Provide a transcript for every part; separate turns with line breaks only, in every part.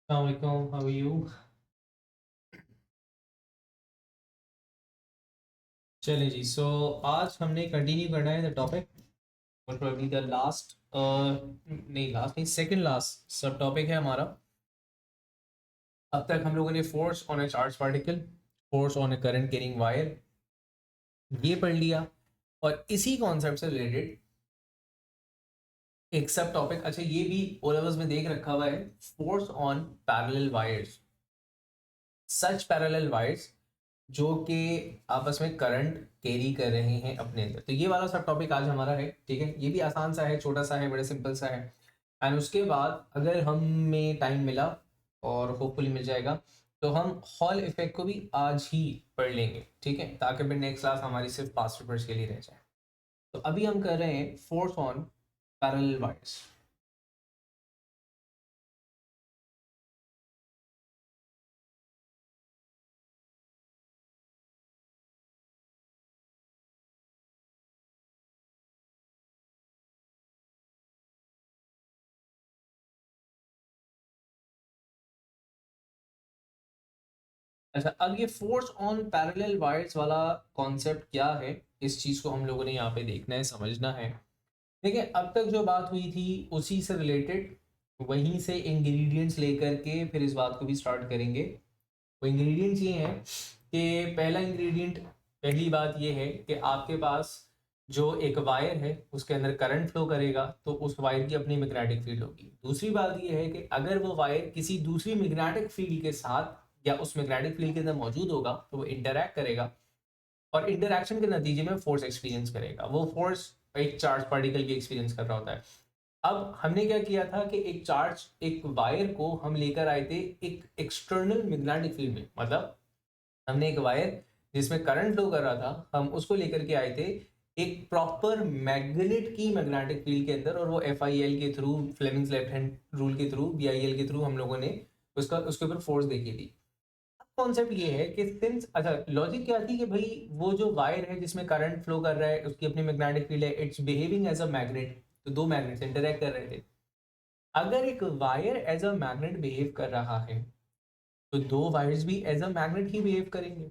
Assalamualaikum, how are you? चलें जी, आज हमने कंटिन्यू करना है द टॉपिक और प्रोबेबली द लास्ट नहीं लास्ट नहीं सेकंड लास्ट सब टॉपिक है हमारा। अब तक हम लोगों ने force on a charge particle, force on a current carrying wire ये पढ़ लिया और इसी कॉन्सेप्ट से रिलेटेड एक सब टॉपिक, अच्छा ये भी ओ लेवल्स में देख रखा हुआ है, force on parallel wires, such parallel wires जो कि आपस में करंट कैरी कर रहे हैं अपने अंदर। तो ये वाला सब टॉपिक आज हमारा है, ठीक है। ये भी आसान सा है, छोटा सा है, बड़े सिंपल सा है। एंड उसके बाद अगर हमें टाइम मिला और होपफुली मिल जाएगा तो हम हॉल इफेक्ट को भी आज ही पढ़ लेंगे, ठीक है, ताकि फिर नेक्स्ट क्लास हमारी सिर्फ पास्ट पेपर्स के लिए रह जाए। तो अभी हम कर रहे हैं फोर्स ऑन पैरेलल वायर्स। अच्छा, अब ये फोर्स ऑन पैरेलल वायर्स वाला कॉन्सेप्ट क्या है, इस चीज को हम लोगों ने यहाँ पे देखना है, समझना है। देखिए, अब तक जो बात हुई थी उसी से रिलेटेड, वहीं से इंग्रेडिएंट्स लेकर के फिर इस बात को भी स्टार्ट करेंगे। वो इंग्रेडिएंट्स ये हैं कि पहला इंग्रेडिएंट, पहली बात ये है कि आपके पास जो एक वायर है उसके अंदर करंट फ्लो करेगा तो उस वायर की अपनी मैग्नेटिक फील्ड होगी। दूसरी बात ये है कि अगर वो वायर किसी दूसरी मैग्नेटिक फील्ड के साथ या उस मैग्नेटिक फील्ड के अंदर मौजूद होगा तो वो इंटरैक्ट करेगा और इंटरैक्शन के नतीजे में फोर्स एक्सपीरियंस करेगा। वो फोर्स एक चार्ज पार्टिकल भी एक्सपीरियंस कर रहा होता है। अब हमने क्या किया था कि एक चार्ज, एक वायर को हम लेकर आए थे एक एक्सटर्नल मैग्नेटिक फील्ड में, मतलब हमने एक वायर जिसमें करंट फ्लो कर रहा था, हम उसको लेकर के आए थे एक प्रॉपर मैग्नेट की मैग्नेटिक फील्ड के अंदर, और वो FIL के through, Fleming's left hand rule के थ्रू, BIL के थ्रू हम लोगों ने उसके ऊपर फोर्स देखी थी। कॉन्सेप्ट ये है कि सिंस, अच्छा लॉजिक क्या थी कि भाई वो जो वायर है जिसमें करंट फ्लो कर रहा है उसकी अपनी मैग्नेटिक फील्ड है, it's behaving as a magnet, तो दो मैग्नेट्स इंटरैक्ट कर रहे थे। अगर एक wire as a magnet behave कर रहा है तो दो वायर्स भी एज अ मैग्नेट ही बिहेव करेंगे।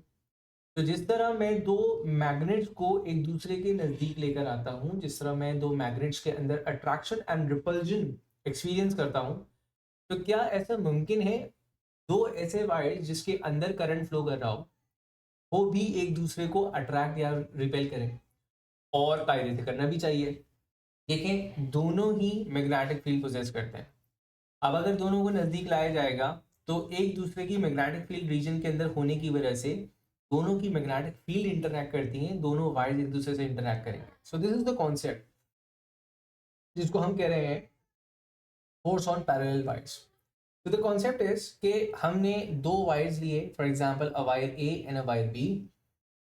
तो जिस तरह मैं दो मैग्नेट्स को एक दूसरे के नजदीक लेकर आता हूं, जिस तरह मैं दो मैग्नेट्स के अंदर अट्रैक्शन एंड रिपल्जन एक्सपीरियंस करता हूं, तो क्या ऐसा मुमकिन है दो ऐसे वायर्स जिसके अंदर करंट फ्लो कर रहा हो वो भी एक दूसरे को अट्रैक्ट या रिपेल करें? और कायदे से करना भी चाहिए। देखें, दोनों ही मैग्नेटिक फील्ड पोजेस करते हैं। अब अगर दोनों को नजदीक लाया जाएगा तो एक दूसरे की मैग्नेटिक फील्ड रीजन के अंदर होने की वजह से दोनों की मैग्नेटिक फील्ड इंटरैक्ट करती हैं, दोनों वायर्स एक दूसरे से इंटरैक्ट करेंगे। So this is the concept जिसको हम कह रहे हैं फोर्स ऑन पैरेलल वायर्स। तो द कॉन्सेप्ट इज कि हमने दो वायर्स लिए, for example a wire A and a wire B,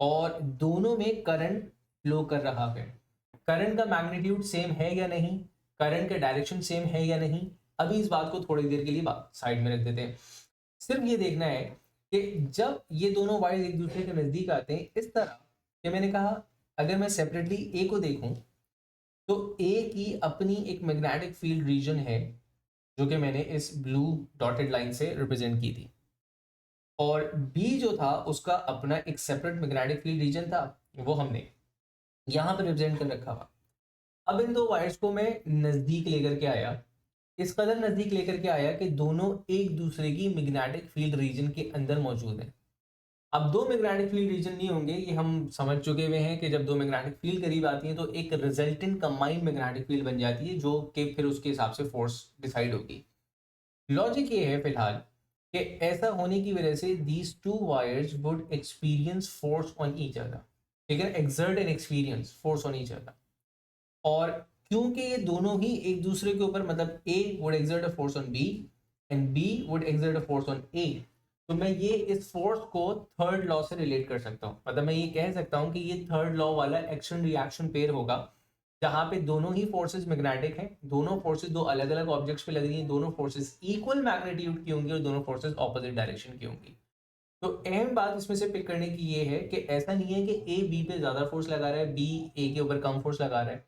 और दोनों में करंट फ्लो कर रहा है। करंट का मैग्नीट्यूड सेम है या नहीं, करंट का डायरेक्शन सेम है या नहीं, अभी इस बात को थोड़ी देर के लिए साइड में रख देते हैं। सिर्फ ये देखना है कि जब ये दोनों वायर्स एक दूसरे के नजदीक आते हैं इस तरह, कि मैंने कहा अगर मैं सेपरेटली ए को देखूं तो ए की अपनी एक मैग्नेटिक फील्ड रीजन है जो कि मैंने इस ब्लू डॉटेड लाइन से रिप्रेजेंट की थी, और बी जो था उसका अपना एक सेपरेट मैग्नेटिक फील्ड रीजन था, वो हमने यहाँ पर रिप्रेजेंट कर रखा हुआ। अब इन दो वायर्स को मैं नजदीक लेकर के आया, इस कदर नजदीक लेकर के आया कि दोनों एक दूसरे की मैग्नेटिक फील्ड रीजन के अंदर मौजूद हैं। अब दो मैग्नेटिक फील्ड रीजन नहीं होंगे, ये हम समझ चुके हुए हैं कि जब दो मैग्नेटिक फील्ड करीब आती है तो एक रिजल्टेंट कंबाइंड मैग्नेटिक फील्ड बन जाती है जो कि फिर उसके हिसाब से फोर्स डिसाइड होगी। लॉजिक ये है फिलहाल कि ऐसा होने की वजह से these two wires would experience force on each other, ठीक है, exert an experience force on each other. और क्योंकि ये दोनों ही एक दूसरे के ऊपर, मतलब A would exert a force on B and B would exert a force on A, तो मैं ये इस फोर्स को थर्ड लॉ से रिलेट कर सकता हूँ। मतलब मैं ये कह सकता हूँ कि ये थर्ड लॉ वाला एक्शन रिएक्शन पेयर होगा, जहां पे दोनों ही फोर्सेस मैग्नेटिक हैं, दोनों फोर्सेस दो अलग अलग ऑब्जेक्ट्स पे लग रही हैं, दोनों फोर्सेस इक्वल मैग्नीट्यूड की होंगी और दोनों फोर्सेस ऑपोजिट डायरेक्शन की होंगी। तो अहम बात इसमें से पिक करने की ये है कि ऐसा नहीं है कि ए बी पे ज्यादा फोर्स लगा रहा है, बी ए के ऊपर कम फोर्स लगा रहा है।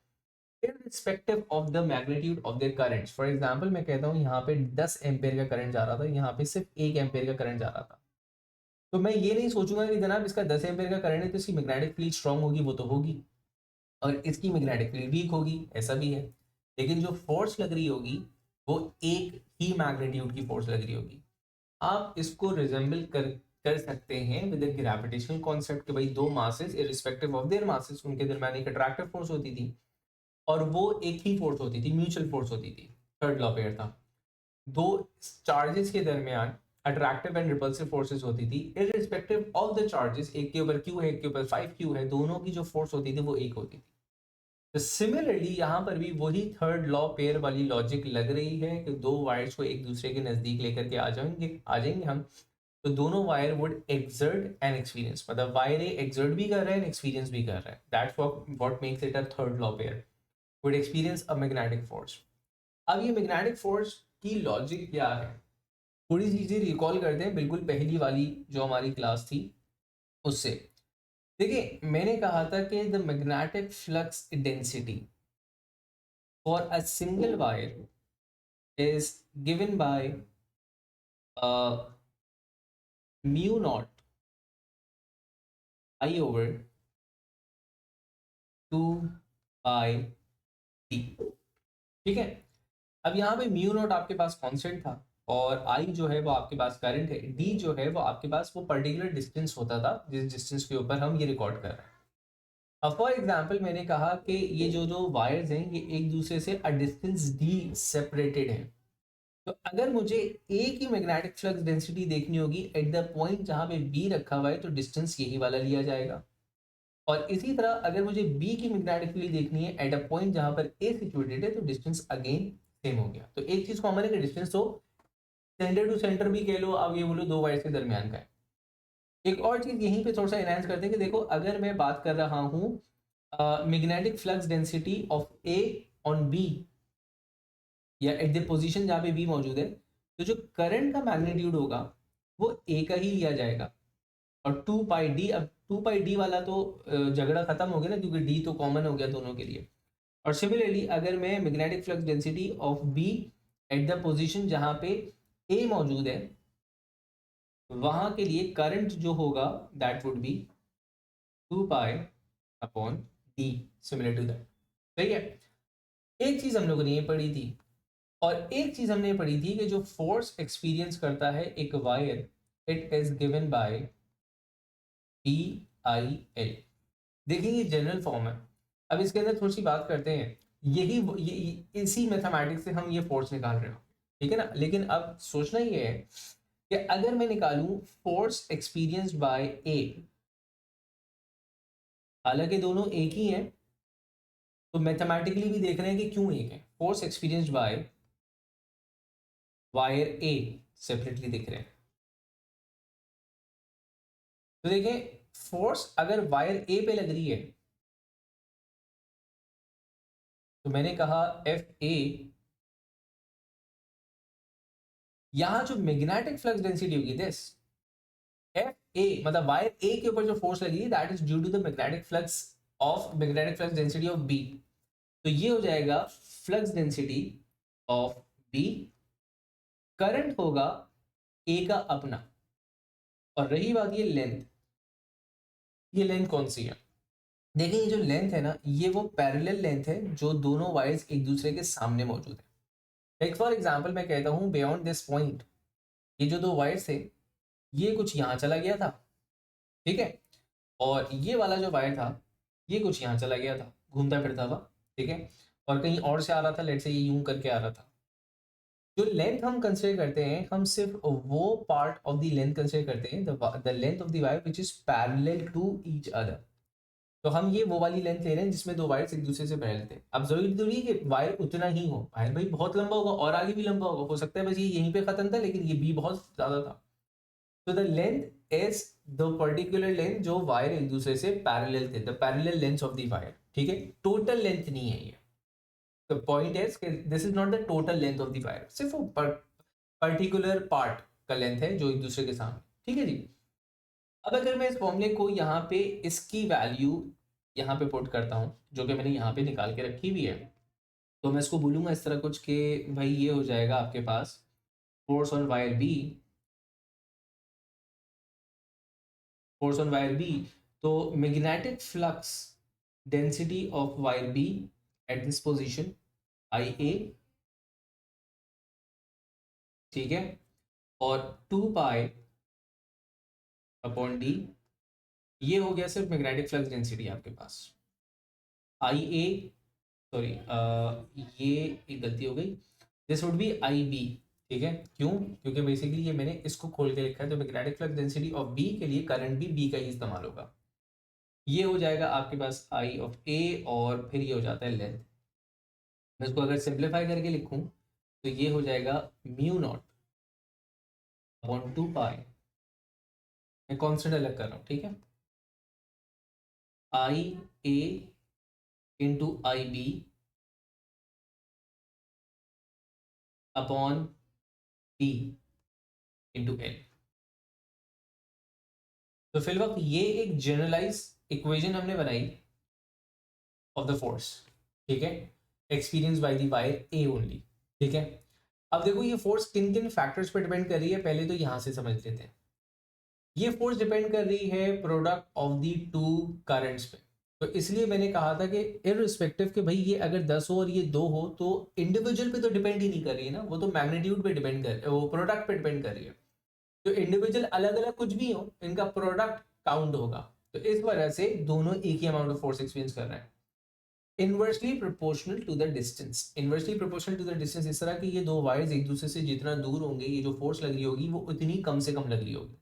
irrespective of the magnitude of their currents. For example मैं कहता हूँ यहाँ पे 10 एम्पेयर का करंट जा रहा था, यहाँ पे सिर्फ 1 एम्पेयर का करंट जा रहा था, तो मैं ये नहीं सोचूंगा कि जनाब इसका 10 एम्पेयर का करंट है तो इसकी मैग्नेटिक फील्ड स्ट्रांग होगी, वो तो होगी, और इसकी मैग्नेटिक फील्ड वीक होगी, ऐसा भी है। लेकिन जो फोर्स लग रही होगी वो एक ही मैग्नीट्यूड की फोर्स लग रही होगी। आप इसको रिजेंबल कर सकते हैं विद ग्रेविटेशनल कॉन्सेप्ट कि भाई दो masses irrespective of their masses उनके दरमियान एक अट्रैक्टिव फोर्स होती थी और वो एक ही फोर्स होती थी, म्यूचुअल फोर्स होती थी। थर्ड लॉ पेयर था, दो चार्जेस के दरमियान अट्रैक्टिव एंड रिपल्सिव फोर्सेस होती थी इररिस्पेक्टिव ऑफ द चार्जेस, एक के ऊपर क्यू है एक के ऊपर 5q है, दोनों की जो फोर्स होती थी वो एक होती थी। तो सिमिलरली यहाँ पर भी वही थर्ड लॉ पेयर वाली लॉजिक लग रही है कि दो वायर्स को एक दूसरे के नजदीक लेकर के आ जाएंगे हम, तो दोनों wire would exert an experience, मतलब वायर ए एक्सर्ट भी कर रहा है, एक्सपीरियंस भी कर रहा है, that's what makes it a third law pair, would experience a magnetic force. अब ये मैग्नेटिक फोर्स की लॉजिक क्या है, थोड़ी सी चीजें रिकॉल करते हैं, बिल्कुल पहली वाली जो हमारी क्लास थी उससे। देखिए मैंने कहा था कि the magnetic flux density for a single wire is given by mu not I over 2 pi T. ठीक है, अब यहाँ पे म्यू नॉट आपके पास कांस्टेंट था और आई जो है वो आपके पास करंट है, डी जो है वो आपके पास वो पर्टिकुलर डिस्टेंस होता था जिस डिस्टेंस के ऊपर हम ये रिकॉर्ड कर रहे हैं। अब फॉर एग्जाम्पल मैंने कहा कि ये जो जो वायर्स हैं ये एक दूसरे से अ डिस्टेंस डी सेपरेटेड हैं, तो अगर मुझे ए की मैग्नेटिक फ्लक्स डेंसिटी देखनी होगी एट द पॉइंट जहां पे बी रखा हुआ है तो डिस्टेंस यही वाला लिया जाएगा, और इसी तरह अगर मुझे बी की मैग्नेटिक फील्ड देखनी है एट अ पॉइंट जहां पर ए सिचुएटेड है तो डिस्टेंस अगेन सेम हो गया। तो एक चीज कॉमन है कि डिस्टेंस तो सेंटर टू सेंटर भी कह लो, अब ये बोलो दो वायर्स के दरमियान का है। एक और चीज यहीं पे थोड़ा सा एनहांस करते हैं कि देखो अगर मैं बात कर रहा हूँ magnetic flux density of A on B या एट द पोजीशन जहाँ पे बी मौजूद है, तो जो करंट का मैग्नीट्यूड होगा वो ए का ही लिया जाएगा, और 2 पाई डी, अब 2 पाई डी वाला तो झगड़ा खत्म हो गया ना क्योंकि डी तो कॉमन हो गया दोनों के लिए। और सिमिलरली अगर मैं magnetic flux density of B at the position जहाँ पे ए मौजूद है वहां के लिए करंट जो होगा that would be 2 pi upon D, similar to that. सही है, एक चीज हम लोगों ने ये पढ़ी थी, और एक चीज हमने पढ़ी थी कि जो फोर्स एक्सपीरियंस करता है एक wire it is given by P I L. देखिए ये जनरल फॉर्म है, अब इसके अंदर थोड़ी सी बात करते हैं, इसी मैथमेटिक्स से हम ये फोर्स निकाल रहे हो, ठीक है ना। लेकिन अब सोचना ये है कि अगर मैं निकालूं फोर्स एक्सपीरियंस बाय ए, हालांकि दोनों एक ही हैं तो मैथमेटिकली भी देख रहे हैं कि क्यों एक है, force experience by wire A separately दिख रहे हैं। तो देखें फोर्स अगर वायर ए पे लग रही है तो मैंने कहा एफ ए, यहां जो मैग्नेटिक फ्लक्स डेंसिटी होगी दिस एफ ए, मतलब वायर ए के ऊपर जो फोर्स लगी that is due to the magnetic flux density of B, तो ये हो जाएगा flux density of B, current होगा ए का अपना, और रही बात ये लेंथ, ये लेंथ कौन सी है, देखिए ये जो लेंथ है ना ये वो पैरेलल लेंथ है जो दोनों वायर्स एक दूसरे के सामने मौजूद है। लाइक फॉर एग्जांपल मैं कहता हूँ बियॉन्ड दिस पॉइंट ये जो दो वायर्स थे ये कुछ यहाँ चला गया था, ठीक है, और ये वाला जो वायर था ये कुछ यहाँ चला गया था घूमता फिरता हुआ, ठीक है, और कहीं और से आ रहा था, लेट्स से ये यूं करके आ रहा था। जो लेंथ हम कंसीडर करते हैं हम सिर्फ वो part of the length consider करते हैं the length of the wire which is parallel to each other, तो हम ये वो वाली लेंथ ले रहे हैं जिसमें दो वायर्स एक दूसरे से पैरेलल थे। अब जरूरी तो नहीं कि वायर उतना ही हो, वायर भाई बहुत लंबा होगा और आगे भी लंबा होगा, हो सकता है बस ये यहीं पे खत्म था लेकिन ये भी बहुत ज्यादा था। तो the length is the particular length जो वायर एक दूसरे से पैरेलल थे, the parallel length of the wire, ठीक है, टोटल लेंथ नहीं है ये। द पॉइंट इज कि this is not the total length of the wire, सिर्फ वो पर्टिकुलर पार्ट का लेंथ है जो एक दूसरे के सामने, ठीक है जी। अब अगर मैं इस फॉर्मूले को यहाँ पे इसकी वैल्यू यहाँ पे पुट करता हूँ जो कि मैंने यहाँ पे निकाल के रखी हुई है, तो मैं इसको बोलूँगा इस तरह कुछ कि भाई ये हो जाएगा आपके पास force on wire B, force on wire B, तो magnetic flux density of wire B at this position I A, ठीक है, और 2 पाई अपॉन डी, ये हो गया सिर्फ मैग्नेटिक फ्लक्स डेंसिटी आपके पास आई ए, सॉरी ये एक गलती हो गई, this would be I B, ठीक है, क्यों, क्योंकि बेसिकली ये मैंने इसको खोल के लिखा है, तो magnetic flux density of B के लिए करंट भी बी का ही इस्तेमाल होगा, ये हो जाएगा आपके पास आई ऑफ ए, और फिर ये हो जाता है लेंथ। मैं इसको अगर सिंप्लीफाई करके लिखूं तो ये हो जाएगा म्यू नॉट अपॉन 2 पाई, मैं कॉन्स्टेंट अलग कर रहा हूँ, ठीक है, I A into I B upon D into L. तो फिल वक्त ये एक जनरलाइज इक्वेशन हमने बनाई ऑफ द फोर्स, ठीक है, experience by the wire A only, ठीक है। अब देखो ये फोर्स किन किन फैक्टर्स पे डिपेंड कर रही है, पहले तो यहां से समझ लेते हैं। ये फोर्स डिपेंड कर रही है product of the two currents पे, तो इसलिए मैंने कहा था कि इररिस्पेक्टिव कि भाई ये अगर 10 हो और ये 2 हो तो इंडिविजुअल पे तो डिपेंड ही नहीं कर रही है ना, वो तो मैग्नीट्यूड पे डिपेंड कर, वो प्रोडक्ट पे डिपेंड कर रही है। तो इंडिविजुअल अलग अलग कुछ भी हो, इनका प्रोडक्ट काउंट होगा, तो इस वजह से दोनों एक ही अमाउंट ऑफ फोर्स एक्सपीरियंस कर रहे हैं। Inversely proportional to the distance, inversely proportional to the distance इस तरह कि ये दो वायर्स एक दूसरे से जितना दूर होंगे, ये जो फोर्स लग रही होगी वो उतनी कम से कम लग रही होगी,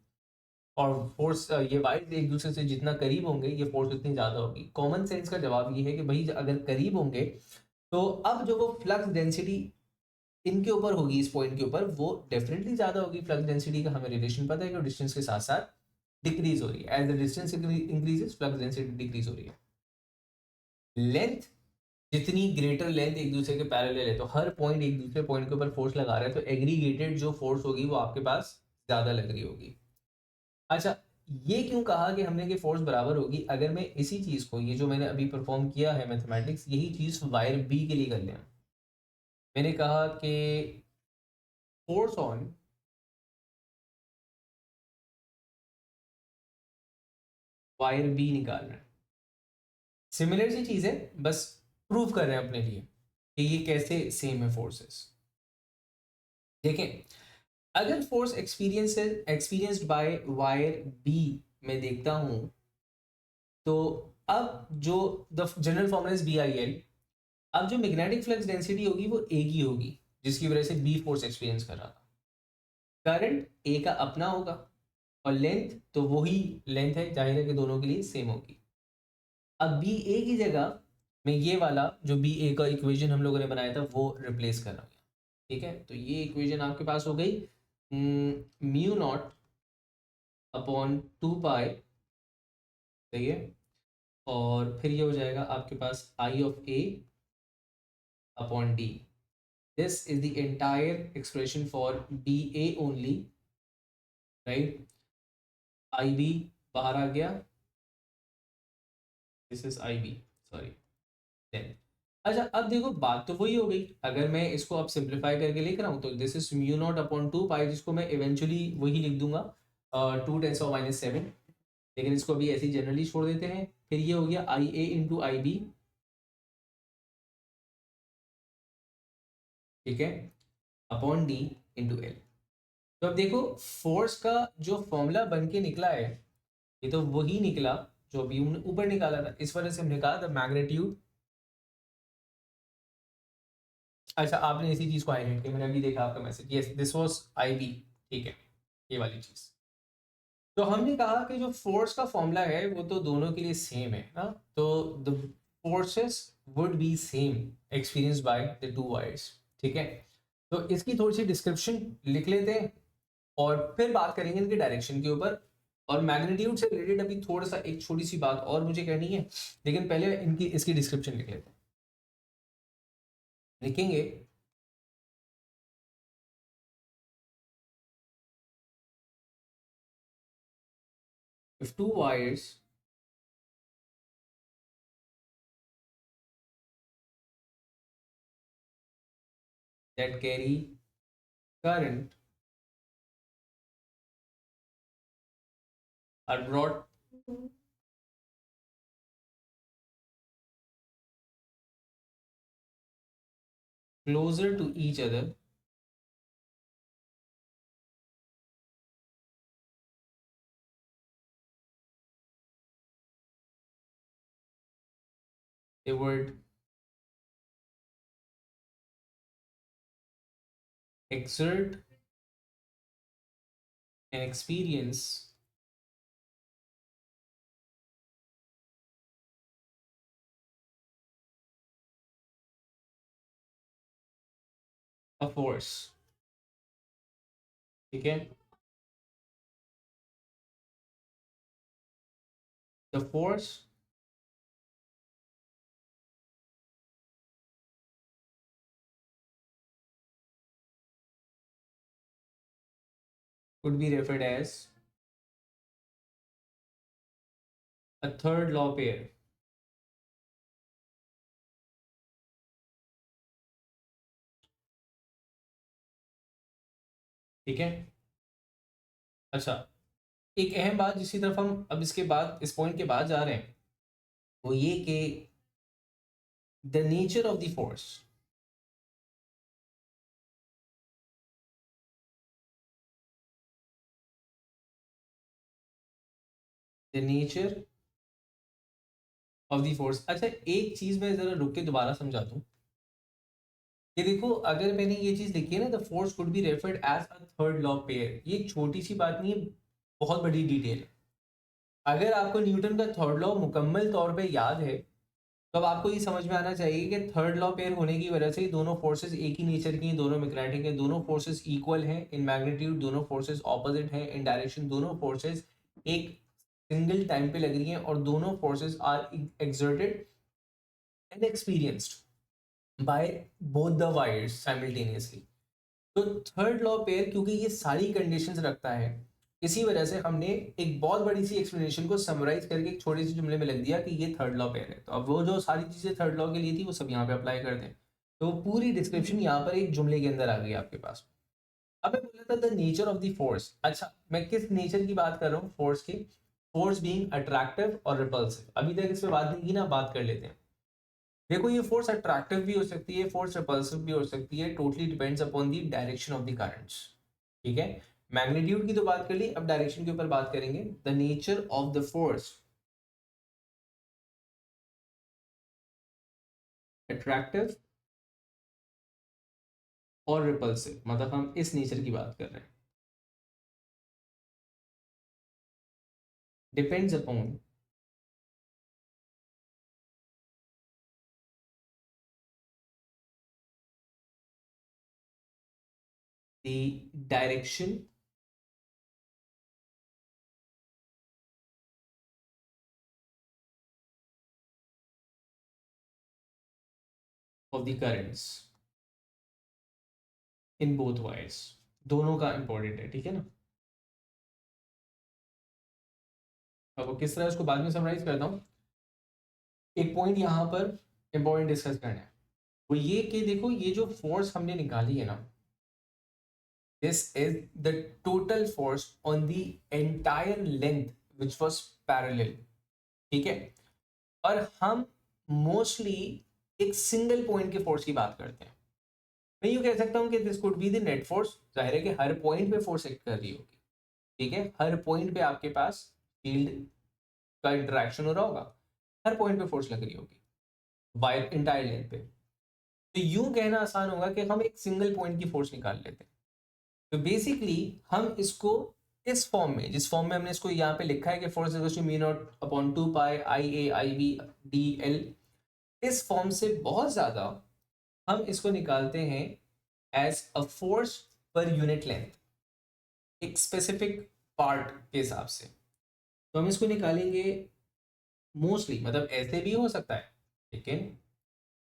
और फोर्स ये वायर्स एक दूसरे से जितना करीब होंगे ये फोर्स उतनी ज़्यादा होगी। कॉमन सेंस का जवाब ये है कि भाई अगर करीब होंगे तो अब जो वो फ्लक्स डेंसिटी इनके ऊपर होगी, इस पॉइंट के ऊपर, वो डेफिनेटली ज़्यादा होगी। फ्लक्स डेंसिटी का हमें रिलेशन पता है कि डिस्टेंस के साथ साथ डिक्रीज हो रही है, as the distance increases flux density decrease हो रही है। लेंथ जितनी ग्रेटर लेंथ एक दूसरे के पैरेलल है, तो हर पॉइंट एक दूसरे पॉइंट के ऊपर फोर्स लगा रहा है, तो एग्रीगेटेड जो फोर्स होगी वो आपके पास ज़्यादा लग रही होगी। अच्छा, ये क्यों कहा कि हमने कि फोर्स बराबर होगी, अगर मैं इसी चीज को, ये जो मैंने अभी परफॉर्म किया है मैथमेटिक्स, यही चीज वायर बी के लिए कर लें, मैंने कहा कि फोर्स ऑन वायर बी निकालना है, सिमिलर सी चीज है, बस प्रूव कर रहे हैं अपने लिए कि ये कैसे सेम है फोर्सेस। देखें, अगर force experienced by wire B में देखता हूं, तो अब जो the general formula is B I L, अब जो मैग्नेटिक फ्लक्स डेंसिटी होगी वो ए की होगी, जिसकी वजह से बी फोर्स एक्सपीरियंस कर रहा था। करंट ए का अपना होगा, और लेंथ तो वही लेंथ है, जाहिर है कि दोनों के लिए सेम होगी। अब बी ए की जगह मैं ये वाला जो बी ए का इक्वेशन हम लोगों ने बनाया था वो रिप्लेस कर रहा हूँ, ठीक है। तो ये इक्वेशन आपके पास हो गई म्यू नॉट अपॉन 2 पाई, सही है, और फिर ये हो जाएगा आपके पास I of A upon D. This is the entire expression for BA only, right? IB बाहर आ गया, this is IB, sorry, then। अच्छा, अब देखो बात तो वही हो गई, अगर मैं इसको अब सिंप्लीफाई करके लिख रहा हूँ तो this is mu naught upon 2 पाई, जिसको मैं इवेंचुअली वही लिख दूंगा 2 × 10⁻⁷, लेकिन इसको अभी ऐसे ही जनरली छोड़ देते हैं। फिर ये हो गया आई ए इंटू आई बी, ठीक है, अपॉन डी इंटू एल। तो अब देखो फोर्स का जो फॉर्मूला बन के निकला है, ये तो वही निकला जो अभी हमने ऊपर निकाला था, इस वजह से हमने कहा था मैग्नीट्यूड। अच्छा, आपने इसी चीज को हाईलाइट किया, मैंने अभी देखा आपका message, yes this was I B, ठीक है, ये वाली चीज। तो हमने कहा कि जो फोर्स का फॉर्मूला है वो तो दोनों के लिए सेम है ना, तो the forces would be same experience by the two wires, ठीक है। तो इसकी थोड़ी सी डिस्क्रिप्शन लिख लेते हैं और फिर बात करेंगे इनके डायरेक्शन के ऊपर, और मैग्नीट्यूड से रिलेटेड अभी थोड़ा सा एक छोटी सी बात और मुझे कहनी है, लेकिन पहले इनकी इसकी डिस्क्रिप्शन लिख लेते हैं। लिखेंगे if two wires that carry current are brought closer to each other they would exert an experience a force. ठीक है, the force could be referred as a third law pair. ठीक है, अच्छा, एक अहम बात जिसकी तरफ हम अब इसके बाद इस पॉइंट के बाद जा रहे हैं वो ये कि the nature of the force, the nature of the force. अच्छा, एक चीज मैं जरा रुक के दोबारा समझा दूं। ये देखो, अगर मैंने ये चीज लिखी है ना, the force could be referred as a third law pair, ये एक छोटी सी बात नहीं है, बहुत बड़ी डिटेल है। अगर आपको न्यूटन का थर्ड लॉ मुकम्मल तौर पे याद है तो अब आपको ये समझ में आना चाहिए कि थर्ड लॉ पेयर होने की वजह से ये दोनों फोर्सेस एक ही नेचर की हैं, दोनों मैग्नेटिक हैं, दोनों फोर्सेस इक्वल हैं इन मैग्नीट्यूड, दोनों फोर्सेस ऑपोजिट हैं इन डायरेक्शन, दोनों फोर्सेस एक सिंगल टाइम पे लग रही हैं और दोनों forces are exerted and experienced by both the wires simultaneously. तो थर्ड लॉ पेयर क्योंकि ये सारी कंडीशंस रखता है, इसी वजह से हमने एक बहुत बड़ी सी एक्सप्लेनेशन को समराइज करके एक छोटे से जुमले में लिख दिया कि ये थर्ड लॉ पेयर है। तो अब वो जो सारी चीजें थर्ड लॉ के लिए थी वो सब यहाँ पे अप्लाई कर दें, तो पूरी डिस्क्रिप्शन यहाँ पर एक जुमले के अंदर आ गई आपके पास। अब मैं बोला था the nature of the force. अच्छा, मैं किस नेचर की बात कर रहा हूँ फोर्स की? फोर्स बीइंग अट्रैक्टिव और रिपल्सिव। अभी तक इस पे बात नहीं की ना, बात कर लेते हैं। देखो, ये फोर्स अट्रैक्टिव भी हो सकती है, फोर्स रिपल्सिव भी हो सकती है, totally depends upon the direction of the currents. ठीक है, मैग्नीट्यूड की तो बात कर ली, अब डायरेक्शन के ऊपर बात करेंगे। The nature of the force attractive और रिपल्सिव, मतलब हम इस नेचर की बात कर रहे हैं। Depends upon the direction of the currents in both wires. दोनों का इंपॉर्टेंट है, ठीक है ना। अब वो किस तरह उसको बाद में समराइज करता हूँ। एक पॉइंट यहाँ पर इंपॉर्टेंट डिस्कस करना है, वो ये कि देखो, ये जो फोर्स हमने निकाली है ना, this is the total force on the entire length which was parallel। ठीक है, और हम मोस्टली एक सिंगल पॉइंट के फोर्स की बात करते हैं। मैं यूं कह सकता हूं कि this could be the net force. जाहिर है कि हर पॉइंट पे फोर्स एक्ट कर रही होगी। ठीक है, हर पॉइंट पे आपके पास फील्ड का इंटरेक्शन हो रहा होगा, हर पॉइंट पे फोर्स लग रही होगी वायर इंटायर लेंथ पे। तो यूं कहना आसान होगा कि हम एक सिंगल पॉइंट की फोर्स निकाल लेते हैं। तो बेसिकली हम इसको इस फॉर्म में, जिस फॉर्म में हमने इसको यहाँ पे लिखा है कि force equals to mu naught upon 2 pi I A I B D L, इस फॉर्म से बहुत ज़्यादा हम इसको निकालते हैं as a force per unit length, एक स्पेसिफिक पार्ट के हिसाब से। तो हम इसको निकालेंगे मोस्टली, मतलब ऐसे भी हो सकता है, लेकिन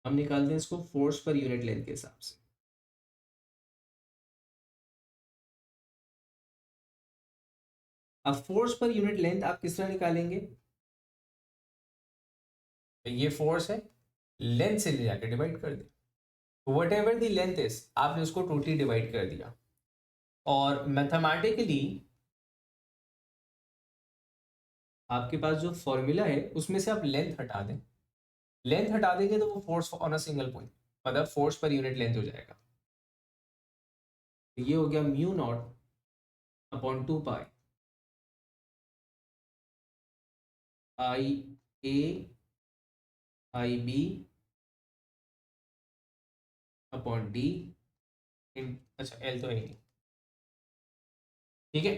हम निकालते हैं इसको फोर्स पर यूनिट लेंथ के हिसाब से। अब फोर्स पर यूनिट लेंथ आप किस तरह निकालेंगे? तो ये फोर्स है, लेंथ से ले जाकर डिवाइड कर दे। Whatever the length is, आपने उसको टोटली डिवाइड कर दिया, और मैथमेटिकली आपके पास जो फॉर्मूला है उसमें से आप लेंथ हटा दें, लेंथ हटा देंगे तो वो force on a single point, मतलब फोर्स पर यूनिट लेंथ हो जाएगा। तो ये हो गया mu naught upon 2 pi I A I B upon D इन, अच्छा एल तो है नहीं, ठीक है।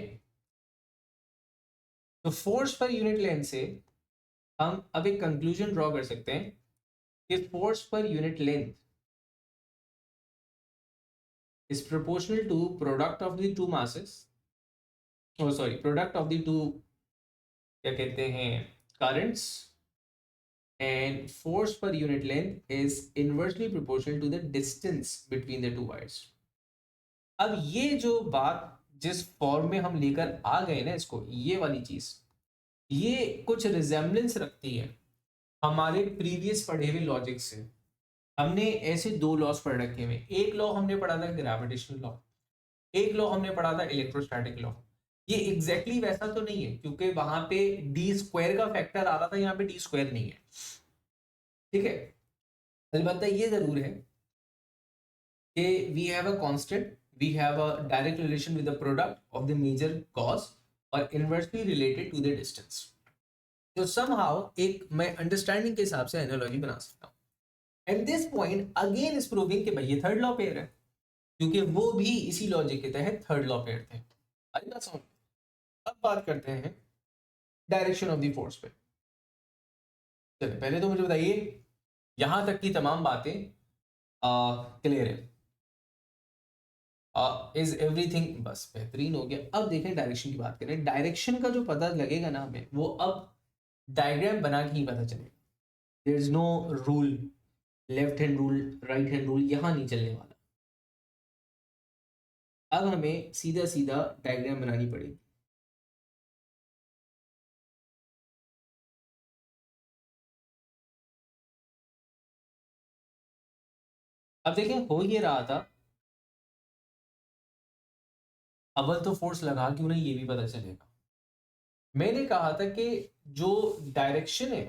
तो फोर्स पर यूनिट लेंथ से हम अब एक कंक्लूजन ड्रॉ कर सकते हैं कि force per unit length is proportional to product of the two masses, oh sorry, product of the two, क्या कहते हैं, currents, and force per unit length is inversely proportional to the distance between the two wires। अब ये जो बात जिस form में हम लेकर आ गए ना इसको, ये वाली चीज, ये कुछ रिजेम्बलेंस रखती है हमारे प्रीवियस पढ़े हुए लॉजिक से। हमने ऐसे दो लॉस पढ़ रखे हुए, एक लॉ हमने पढ़ा था ग्रेविटेशनल लॉ, एक लॉ हमने पढ़ा था इलेक्ट्रोस्टैटिक लॉ। ये एग्जैक्टली exactly वैसा तो नहीं है, क्योंकि वहां पे डी स्क्वायर का फैक्टर आ रहा था, यहाँ पे डी स्क्वायर नहीं है, ठीक है। अलबत्ता ये जरूर है कि we have a constant, we have a direct relation with the product of the major cause और inversely related to the distance. तो समहाउ एक मैं अंडरस्टैंडिंग के हिसाब से एनालॉजी बना सकता हूँ। And this point again is proving कि भाई ये थर्ड लॉ पेयर है, क्योंकि वो भी इसी लॉजिक के तहत थर्ड लॉ पेयर थे। आई बात समझ। अब बात करते हैं डायरेक्शन ऑफ द फोर्स पे। चलिए पहले तो मुझे बताइए यहां तक की तमाम बातें क्लियर है, इज एवरीथिंग, बस बेहतरीन हो गया। अब देखें डायरेक्शन की बात करें, डायरेक्शन का जो पता लगेगा ना हमें, वो अब डायग्राम बना के ही पता चलेगा। There is no rule, left hand rule right hand rule यहां नहीं चलने वाला। अब हमें सीधा सीधा डायग्राम बनानी पड़ेगी। अब देखें हो ये रहा था, अव्वल तो फोर्स लगा क्यों नहीं ये भी पता चलेगा। मैंने कहा था कि जो डायरेक्शन है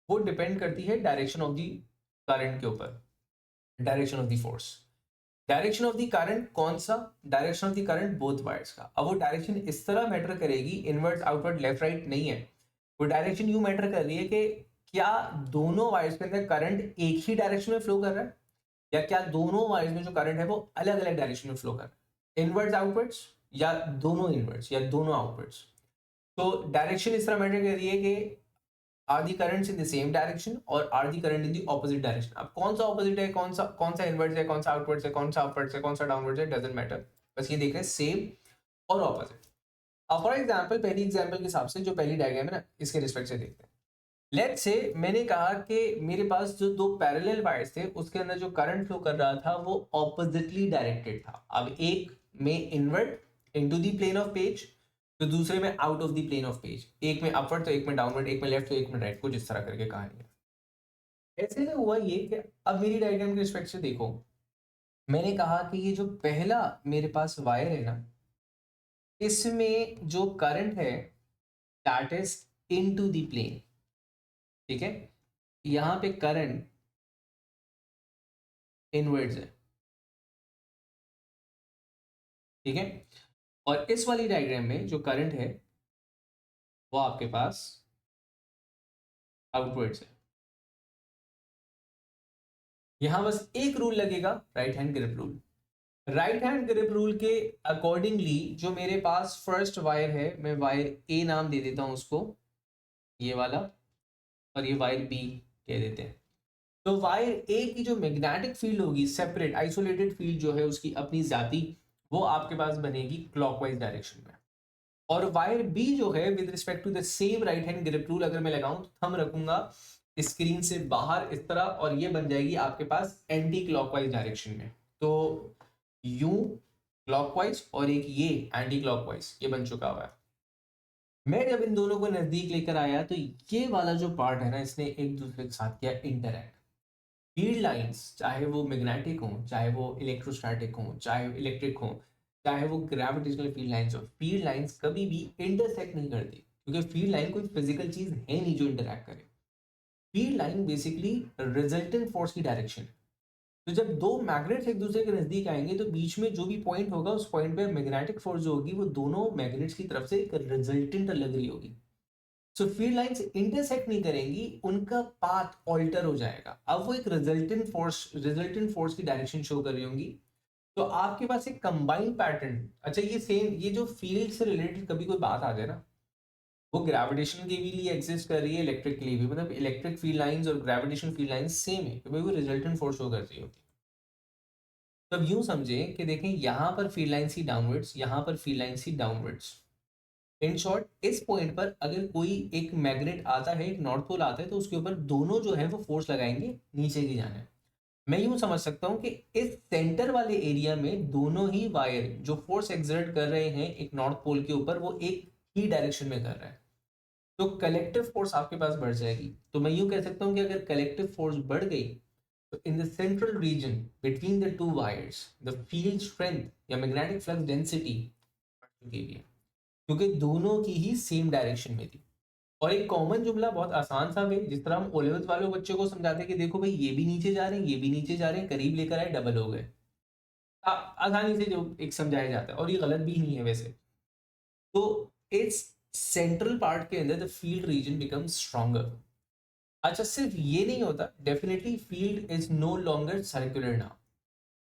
वो डिपेंड करती है डायरेक्शन ऑफ द करंट के ऊपर, direction of the force. Direction of the current कौन सा, direction of the current both wires का। अब वो डायरेक्शन इस तरह मैटर करेगी, इनवर्ट आउटवर्ड लेफ्ट राइट नहीं है, वो डायरेक्शन यू मैटर कर रही है कि क्या दोनों वायर्स के अंदर करंट एक ही डायरेक्शन में फ्लो कर रहा है, या क्या दोनों वायर्स में जो करंट है वो अलग अलग डायरेक्शन में फ्लो कर रहा है, इनवर्ट्स आउटवर्ड्स या दोनों इनवर्ट्स या दोनों आउटवर्ड्स। तो डायरेक्शन इस तरह मैटर कर रही है कि are the currents in the same direction और are the current in the opposite direction. अब कौन सा ऑपोजिट है, कौन सा इनवर्ट्स है, कौन सा आउटवर्ड्स है, कौन सा अपवर्ड्स है, कौन सा डाउनवर्ड्स है, डजंट मैटर, बस ये देख रहे हैं सेम और ऑपोजिट। अब फॉर एग्जांपल पहली एग्जांपल के हिसाब से जो पहली डायग्राम है ना, इसके रिस्पेक्ट से देखते हैं। लेट्स से मैंने कहा कि मेरे पास जो दो पैरेलल वायर्स थे उसके अंदर जो करंट फ्लो कर रहा था वो ऑपोजिटली डायरेक्टेड था। अब एक में invert into the plane of page, तो दूसरे में out of the plane of page, एक में अपवर्ड तो एक में डाउनवर्ड, एक में लेफ्ट तो एक में राइट, कुछ इस तरह करके कहानी है। ऐसे में हुआ ये कि अब मेरी डायग्राम के रिस्पेक्ट से देखो, मैंने कहा कि ये जो पहला मेरे पास वायर है ना, इसमें जो करंट है that is into the plane, ठीक है। यहाँ पे करंट इनवर्ड्स है, ठीक है। और इस वाली डायग्राम में जो करंट है वो आपके पास आउटवर्ड्स है। यहां बस एक रूल लगेगा, right hand grip rule. Right hand grip rule के अकॉर्डिंगली जो मेरे पास फर्स्ट वायर है, मैं वायर ए नाम दे देता हूं उसको, ये वाला, और ये वायर बी कह देते हैं। तो वायर ए की जो मैग्नेटिक फील्ड होगी, सेपरेट आइसोलेटेड फील्ड जो है उसकी अपनी जाती, वो आपके पास बनेगी क्लॉकवाइज डायरेक्शन में। और वायर बी जो है with respect to the same right hand grip rule अगर मैं लगाऊं तो थंब रखूंगा स्क्रीन से बाहर इस तरह, और ये बन जाएगी आपके पास एंटी क्लॉकवाइज डायरेक्शन में। तो यू क्लॉकवाइज और एक ये एंटी क्लॉकवाइज, ये बन चुका हुआ है। मैं जब इन दोनों को नजदीक लेकर आया तो ये वाला जो पार्ट है ना, इसने एक दूसरे के साथ किया इंटरैक्ट। फील्ड लाइंस चाहे वो मैग्नेटिक हो, चाहे वो इलेक्ट्रोस्टैटिक हो, चाहे इलेक्ट्रिक हो, चाहे वो ग्रेविटेशनल फील्ड लाइंस हो, फील्ड लाइंस कभी भी इंटरसेक्ट नहीं करती, क्योंकि फील्ड लाइन कोई फिजिकल चीज है नहीं जो इंटरैक्ट करे। Field line basically resultant force की डायरेक्शन है। तो जब दो मैग्नेट्स एक दूसरे के नजदीक आएंगे तो बीच में जो भी पॉइंट होगा उस पॉइंट पे मैग्नेटिक फोर्स जो होगी वो दोनों मैग्नेट्स की तरफ से एक रिजल्टेंट लग रही होगी। सो फील्ड लाइंस इंटरसेक्ट नहीं करेंगी, उनका पाथ ऑल्टर हो जाएगा। अब वो एक रिजल्टेंट फोर्स की डायरेक्शन शो कर रही होंगी। तो आपके पास एक कंबाइंड पैटर्न, अच्छा ये सेम, ये जो फील्ड से रिलेटेड कभी कोई बात आ जाए ना, वो ग्रेविटेशन के भी लिए एग्जिस्ट कर रही है, इलेक्ट्रिक के लिए भी, मतलब इलेक्ट्रिक फील्ड लाइंस और ग्रेविटेशन फील्ड लाइंस सेम है, क्योंकि वो रिजल्टेंट फोर्स शो कर रही होती है। तो अब यूं समझें कि देखें यहाँ पर फील्ड लाइंस ही डाउनवर्ड्स, यहाँ पर field lines he downwards. In short इस पॉइंट पर अगर कोई एक मैग्नेट आता है, एक नॉर्थ पोल आता है, तो उसके ऊपर दोनों जो है वो फोर्स लगाएंगे नीचे की जाने। मैं यूं समझ सकता हूं कि इस सेंटर वाले एरिया में दोनों ही वायर जो फोर्स एक्सर्ट कर रहे हैं एक नॉर्थ पोल के ऊपर, वो एक ही डायरेक्शन में कर रहे हैं। तो कलेक्टिव फोर्स आपके पास बढ़ जाएगी। तो मैं यूं कह सकता हूं कि अगर कलेक्टिव फोर्स बढ़ गई तो in the central region between the two vires the field strength या मैग्नेटिक फ्लक्स डेंसिटी बढ़ चुकी है, क्योंकि दोनों की ही सेम डायरेक्शन में थी। और एक कॉमन जुमला बहुत आसान सा है, जिस तरह हम ओ लेवल्स वाले बच्चों को समझाते हैं कि देखो भाई ये भी नीचे जा रहे हैं, ये भी नीचे जा रहे हैं, करीब लेकर आए डबल हो गए। आसानी से जो एक समझाया जाता है, और ये गलत भी नहीं है वैसे। तो इस सेंट्रल पार्ट के अंदर the field region becomes stronger. अच्छा सिर्फ ये नहीं होता, definitely field is no longer circular now.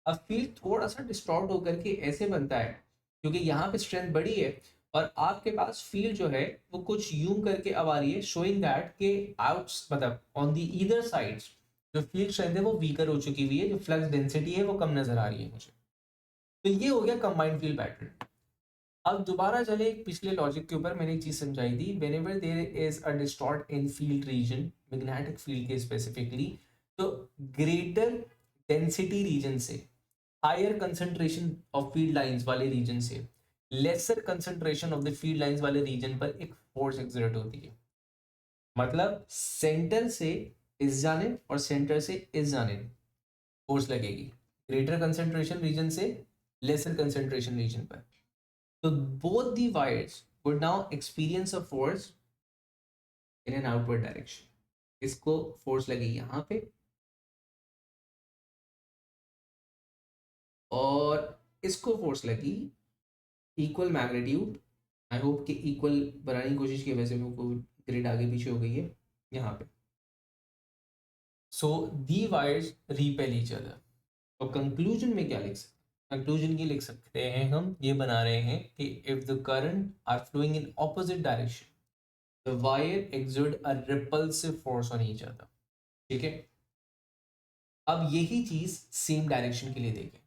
अब फील्ड थोड़ा सा डिस्टॉर्ट होकर के ऐसे बनता है क्योंकि यहाँ पे स्ट्रेंथ बड़ी है, और आपके पास फील्ड जो है वो कुछ यूं करके अब आ रही है, शोइंग दैट के आउट्स मतलब ऑन द ईदर साइड्स जो फील्ड स्ट्रेंथ है वो वीकर हो चुकी हुई है, जो फ्लक्स डेंसिटी है वो कम नजर आ रही है मुझे। तो ये हो गया कंबाइंड फील्ड पैटर्न। अब दोबारा चले पिछले लॉजिक के ऊपर, मैंने एक चीज समझाई थी, whenever there is a distort in field region, magnetic field के स्पेसिफिकली, तो ग्रेटर डेंसिटी रीजन से, higher concentration of field lines वाले रीजन से lesser concentration of the field lines वाले रीजन पर एक फोर्स एक्सर्ट होती है। मतलब सेंटर से इस जानिब और सेंटर से इस जानिब फोर्स लगेगी, ग्रेटर कंसंट्रेशन रीजन से लेसर कंसंट्रेशन रीजन पर। तो both the wires would now experience a force in an outward direction। इसको फोर्स लगी यहाँ पे, और इसको फोर्स लगी इक्वल मैग्नीट्यूड। आई होप कि इक्वल बनाने की कोशिश की, वैसे मेरे को ग्रिड आगे पीछे हो गई है यहाँ पे। सो दी वायर्स रिपेल ईच अदर। और कंक्लूजन में क्या लिख सकते हैं? कंक्लूजन ये लिख सकते हैं, हम ये बना रहे हैं कि if the current are flowing in opposite direction the wire exert a repulsive force on each other। ठीक है, अब यही चीज सेम डायरेक्शन के लिए देखें।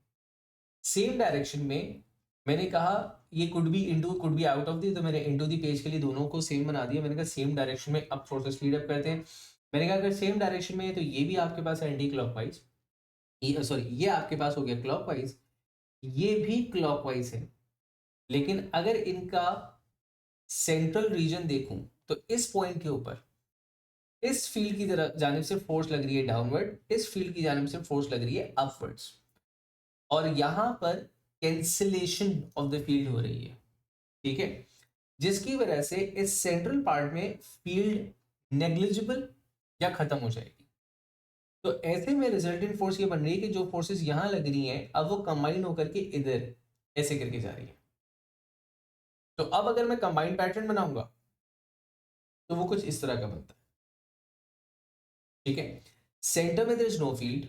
सेम डायरेक्शन में मैंने कहा ये could be into could be out of the, तो मैंने इनटू दी पेज के लिए दोनों को सेम बना दिया। मैंने कहा सेम डायरेक्शन में अब थोड़ा सा स्पीड अप करते हैं। मैंने कहा अगर सेम डायरेक्शन में है तो ये भी आपके पास एंटी क्लॉकवाइज, सॉरी ये आपके पास हो गया क्लॉकवाइज, ये भी क्लॉकवाइज है। लेकिन अगर इनका सेंट्रल रीजन देखूं तो इस पॉइंट के ऊपर इस फील्ड की तरफ जानिब से फोर्स लग रही है डाउनवर्ड, इस फील्ड की जानिब से फोर्स लग रही है अपवर्ड्स, और यहां पर कैंसिलेशन ऑफ द फील्ड हो रही है। ठीक है, जिसकी वजह से इस सेंट्रल पार्ट में फील्ड नेग्लिजिबल या खत्म हो जाएगी। तो ऐसे में रिजल्टेंट फोर्स ये बन रही है कि जो फोर्सेस यहां लग रही हैं अब वो कंबाइन होकर के इधर ऐसे करके जा रही है। तो अब अगर मैं कंबाइंड पैटर्न बनाऊंगा तो वो कुछ इस तरह का बनता है। ठीक है, सेंटर में देयर इज नो फील्ड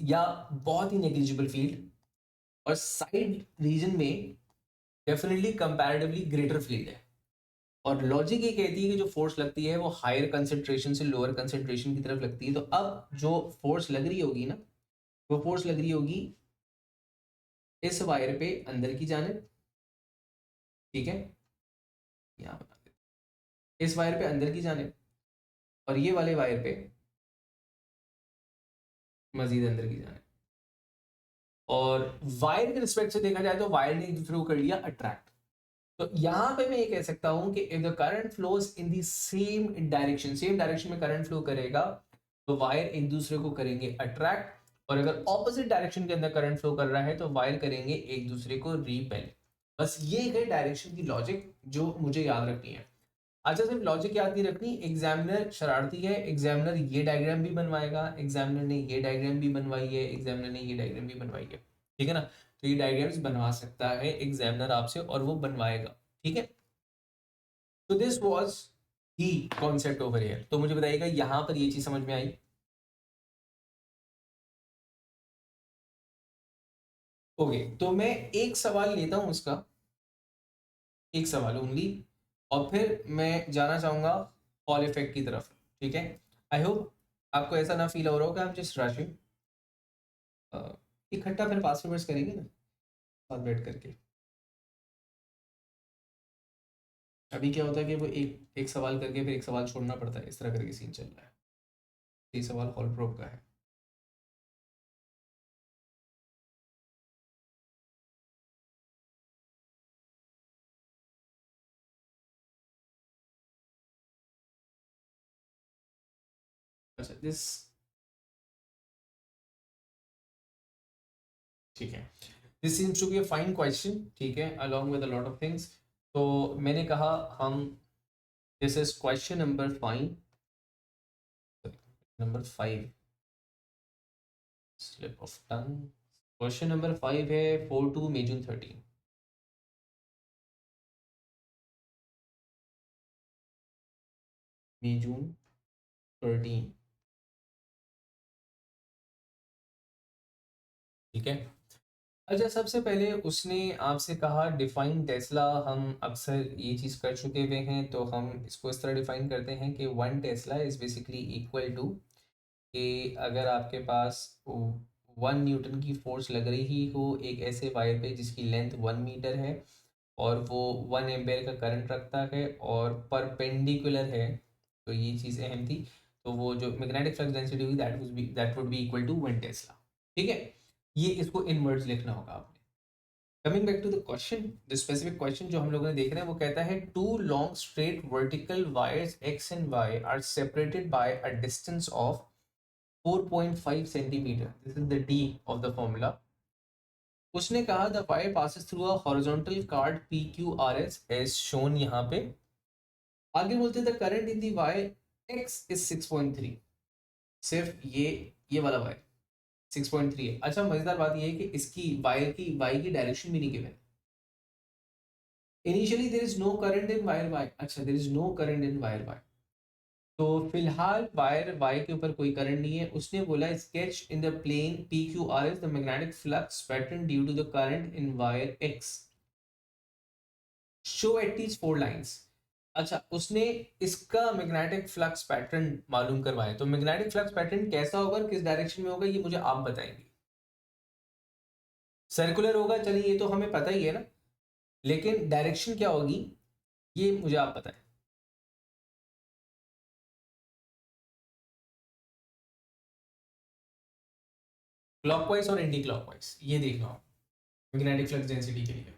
या बहुत ही नेग्लिजिबल फील्ड, और साइड रीजन में डेफिनेटली कंपैरेटिवली ग्रेटर फील्ड है। और लॉजिक ये कहती है कि जो फोर्स लगती है वो हायर कंसंट्रेशन से लोअर कंसंट्रेशन की तरफ लगती है। तो अब जो फोर्स लग रही होगी ना, वो फोर्स लग रही होगी इस वायर पे अंदर की जानिब। ठीक है, यहाँ बता देते, इस वायर पे अंदर की जानिब, और ये वाले वायर पे मजीद अंदर की जानिब। और वायर के रिस्पेक्ट से देखा जाए तो वायर ने एक दूसरे को कर लिया अट्रैक्ट। तो यहां पे मैं ये कह सकता हूं कि if the current flows in the same direction, same direction में करंट फ्लो करेगा, तो वायर एक दूसरे को करेंगे अट्रैक्ट, और अगर ऑपोजिट डायरेक्शन के अंदर करंट फ्लो कर रहा है तो वायर करेंगे एक दूसरे को रिपेल। बस ये है डायरेक्शन की लॉजिक जो मुझे याद रखनी है। अच्छा, सिर्फ लॉजिक याद नहीं रखनी, एग्जामिनर शरारती है, एग्जामिनर ये डायग्राम भी बनवाएगा, एग्जामिनर ने ये डायग्राम भी बनवाई है, एग्जामिनर ने ये डायग्राम भी बनवाई है, ठीक है ना। तो ये डायग्राम्स बनवा सकता है एग्जामिनर आपसे, और वो बनवाएगा, ठीक है। तो this was he concept over here. तो मुझे बताइएगा यहां पर ये चीज समझ में आई? ओके, तो मैं एक सवाल लेता हूं उसका, एक सवाल ओनली, और फिर मैं जाना चाहूंगा हॉल इफेक्ट की तरफ, ठीक है। आई होप आपको ऐसा ना फील हो रहा हो कि हम जस्ट रशिंग। इकट्ठा फिर पास करेंगे ना साथ बैठ करके। अभी क्या होता है कि वो एक एक सवाल करके फिर एक सवाल छोड़ना पड़ता है, इस तरह करके सीन चल रहा है। ये सवाल हॉल प्रोब का है। अच्छा, दिस, ठीक है, this seems to be a fine question, ठीक है, along with a lot of things. तो मैंने कहा हम, this is question number 5, number 5, slip of tongue. Question number 5 है 4 मई जून 13, मई जून 13, ठीक है। अच्छा, सबसे पहले उसने आपसे कहा डिफाइन टेस्ला। हम अक्सर ये चीज़ कर चुके हुए हैं, तो हम इसको इस तरह डिफाइन करते हैं कि 1 tesla is basically equal to, कि अगर आपके पास 1 न्यूटन की फोर्स लग रही हो एक ऐसे वायर पे जिसकी लेंथ 1 मीटर है, और वो 1 एम्पेयर का करंट रखता है और परपेंडिकुलर है, तो ये चीज़ अहम थी। तो वो जो मैग्नेटिक फ्लक्स डेंसिटी हुई that would be equal to 1 tesla, ठीक है। ये इसको इन वर्ड्स लिखना होगा आपने। Coming back to the question, the specific question जो हम लोगों ने देख रहे हैं, वो कहता है two long straight vertical wires X and Y are separated by a distance of 4.5 centimetre, this is the D of the formula. उसने कहा the wire passes through a horizontal card P Q R S as shown यहाँ पे। आगे बोलते the current in the wire X is 6.3, सिर्फ ये वाला wire 6.3 है। अच्छा, मजेदार बात ये है कि इसकी वायर की डायरेक्शन भी नहीं given. Initially there is no current in wire Y, अच्छा there is no current in wire Y, तो फिलहाल वायर वाई के ऊपर कोई करंट नहीं है। उसने बोला sketch in the plane P Q R S the magnetic flux pattern due to the current in wire X, show at these 4 lines. अच्छा, उसने इसका मैग्नेटिक फ्लक्स पैटर्न मालूम करवाया, तो मैग्नेटिक फ्लक्स पैटर्न कैसा होगा, किस डायरेक्शन में होगा, ये मुझे आप बताएंगे। सर्कुलर होगा, चलिए ये तो हमें पता ही है ना, लेकिन डायरेक्शन क्या होगी ये मुझे आप बताएं। क्लॉकवाइज और एंटी क्लॉकवाइज ये देखना हो मैग्नेटिक फ्लक्स डेंसिटी के लिए।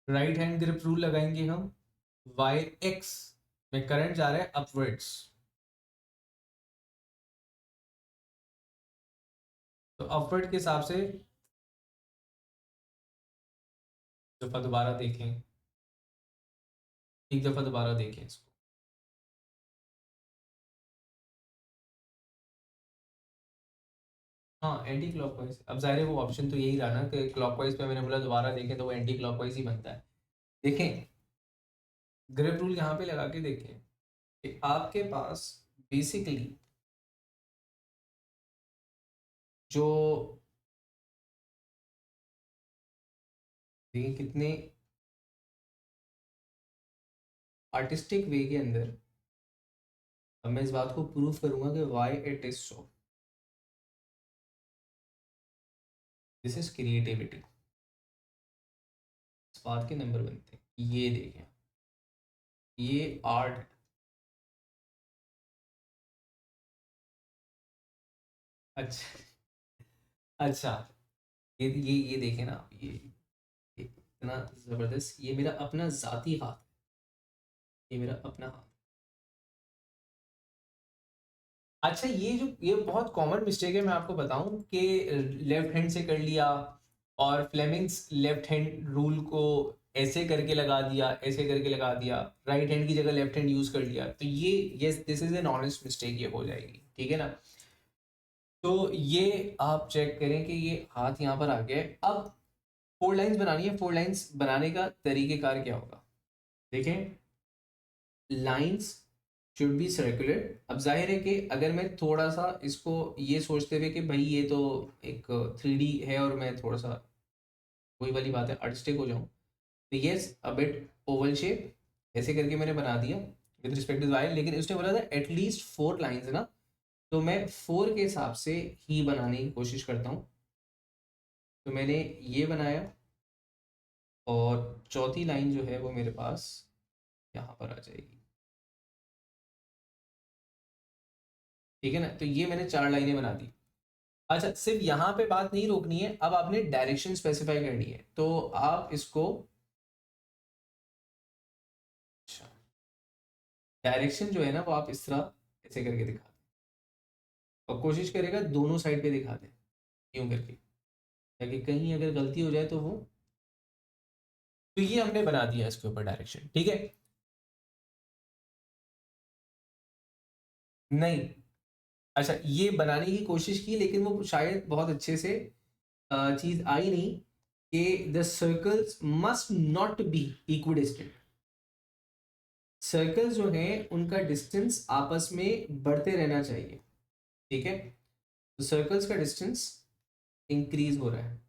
राइट हैंड ग्रिप रूल लगाएंगे हम, वायर एक्स में करंट जा रहा है अपवर्ड्स, तो अपवर्ड के हिसाब से दफा दोबारा देखें, एक दफा दोबारा देखें इसको। हाँ, एंटी क्लॉकवाइज, अब जाहिर है वो ऑप्शन तो यही रहा ना कि क्लॉकवाइज पे मैंने बोला दोबारा देखें, तो वो एंटी क्लॉकवाइज ही बनता है। देखें, ग्रिप रूल यहाँ पे लगा के देखें कि आपके पास बेसिकली जो, देखिए कितने आर्टिस्टिक वे के अंदर अब मैं इस बात को प्रूव करूंगा कि why it is so, this is creativity. बात के नंबर बनते हैं। ये देखें, ये 8 है। अच्छा अच्छा, ये देखें ना आप, ये इतना ज़बरदस्त, ये मेरा अपना ज़ाती हाथ है, ये मेरा अपना हाथ। अच्छा, ये बहुत कॉमन मिस्टेक है, मैं आपको बताऊं कि लेफ्ट हैंड से कर लिया और फ्लेमिंग्स लेफ्ट हैंड रूल को ऐसे करके लगा दिया, ऐसे करके लगा दिया, राइट हैंड की जगह लेफ्ट हैंड यूज कर लिया, तो ये yes this is an honest mistake, ये हो जाएगी, ठीक है ना। तो ये आप चेक करें कि ये हाथ यहाँ पर आ गया है। अब 4 लाइंस बनानी है, 4 लाइंस बनाने का तरीकेकार क्या होगा, देखें, लाइंस शुड बी सर्कुलर। अब जाहिर है कि अगर मैं थोड़ा सा इसको ये सोचते हुए कि भाई ये तो एक 3D है और मैं थोड़ा सा वही वाली बात है आर्टिस्टिक हो जाऊं, तो yes a bit Oval shape ऐसे करके मैंने बना दिया विद रिस्पेक्ट टू वायर, लेकिन उसने बोला था एटलीस्ट 4 लाइंस है ना, तो मैं 4 के हिसाब से ही बनाने की कोशिश करता हूँ। तो मैंने ये बनाया और चौथी लाइन जो है वो मेरे पास यहाँ पर आ जाएगी, ठीक है ना। तो ये मैंने 4 लाइनें बना दी। अच्छा, सिर्फ यहाँ पे बात नहीं रोकनी है, अब आपने डायरेक्शन स्पेसिफाई करनी है, तो आप इसको, अच्छा, डायरेक्शन जो है ना वो आप इस तरह ऐसे करके दिखा दें और कोशिश करेगा दोनों साइड पे दिखा दें, यूं करके, ताकि कहीं अगर गलती हो जाए तो वो, तो ये हमने बना दिया इसके ऊपर डायरेक्शन, ठीक है। नहीं, अच्छा, ये बनाने की कोशिश की लेकिन वो शायद बहुत अच्छे से चीज आई नहीं कि the circles must not be equidistant. Circle जो है उनका डिस्टेंस आपस में बढ़ते रहना चाहिए, ठीक है। तो सर्कल्स का डिस्टेंस इंक्रीज हो रहा है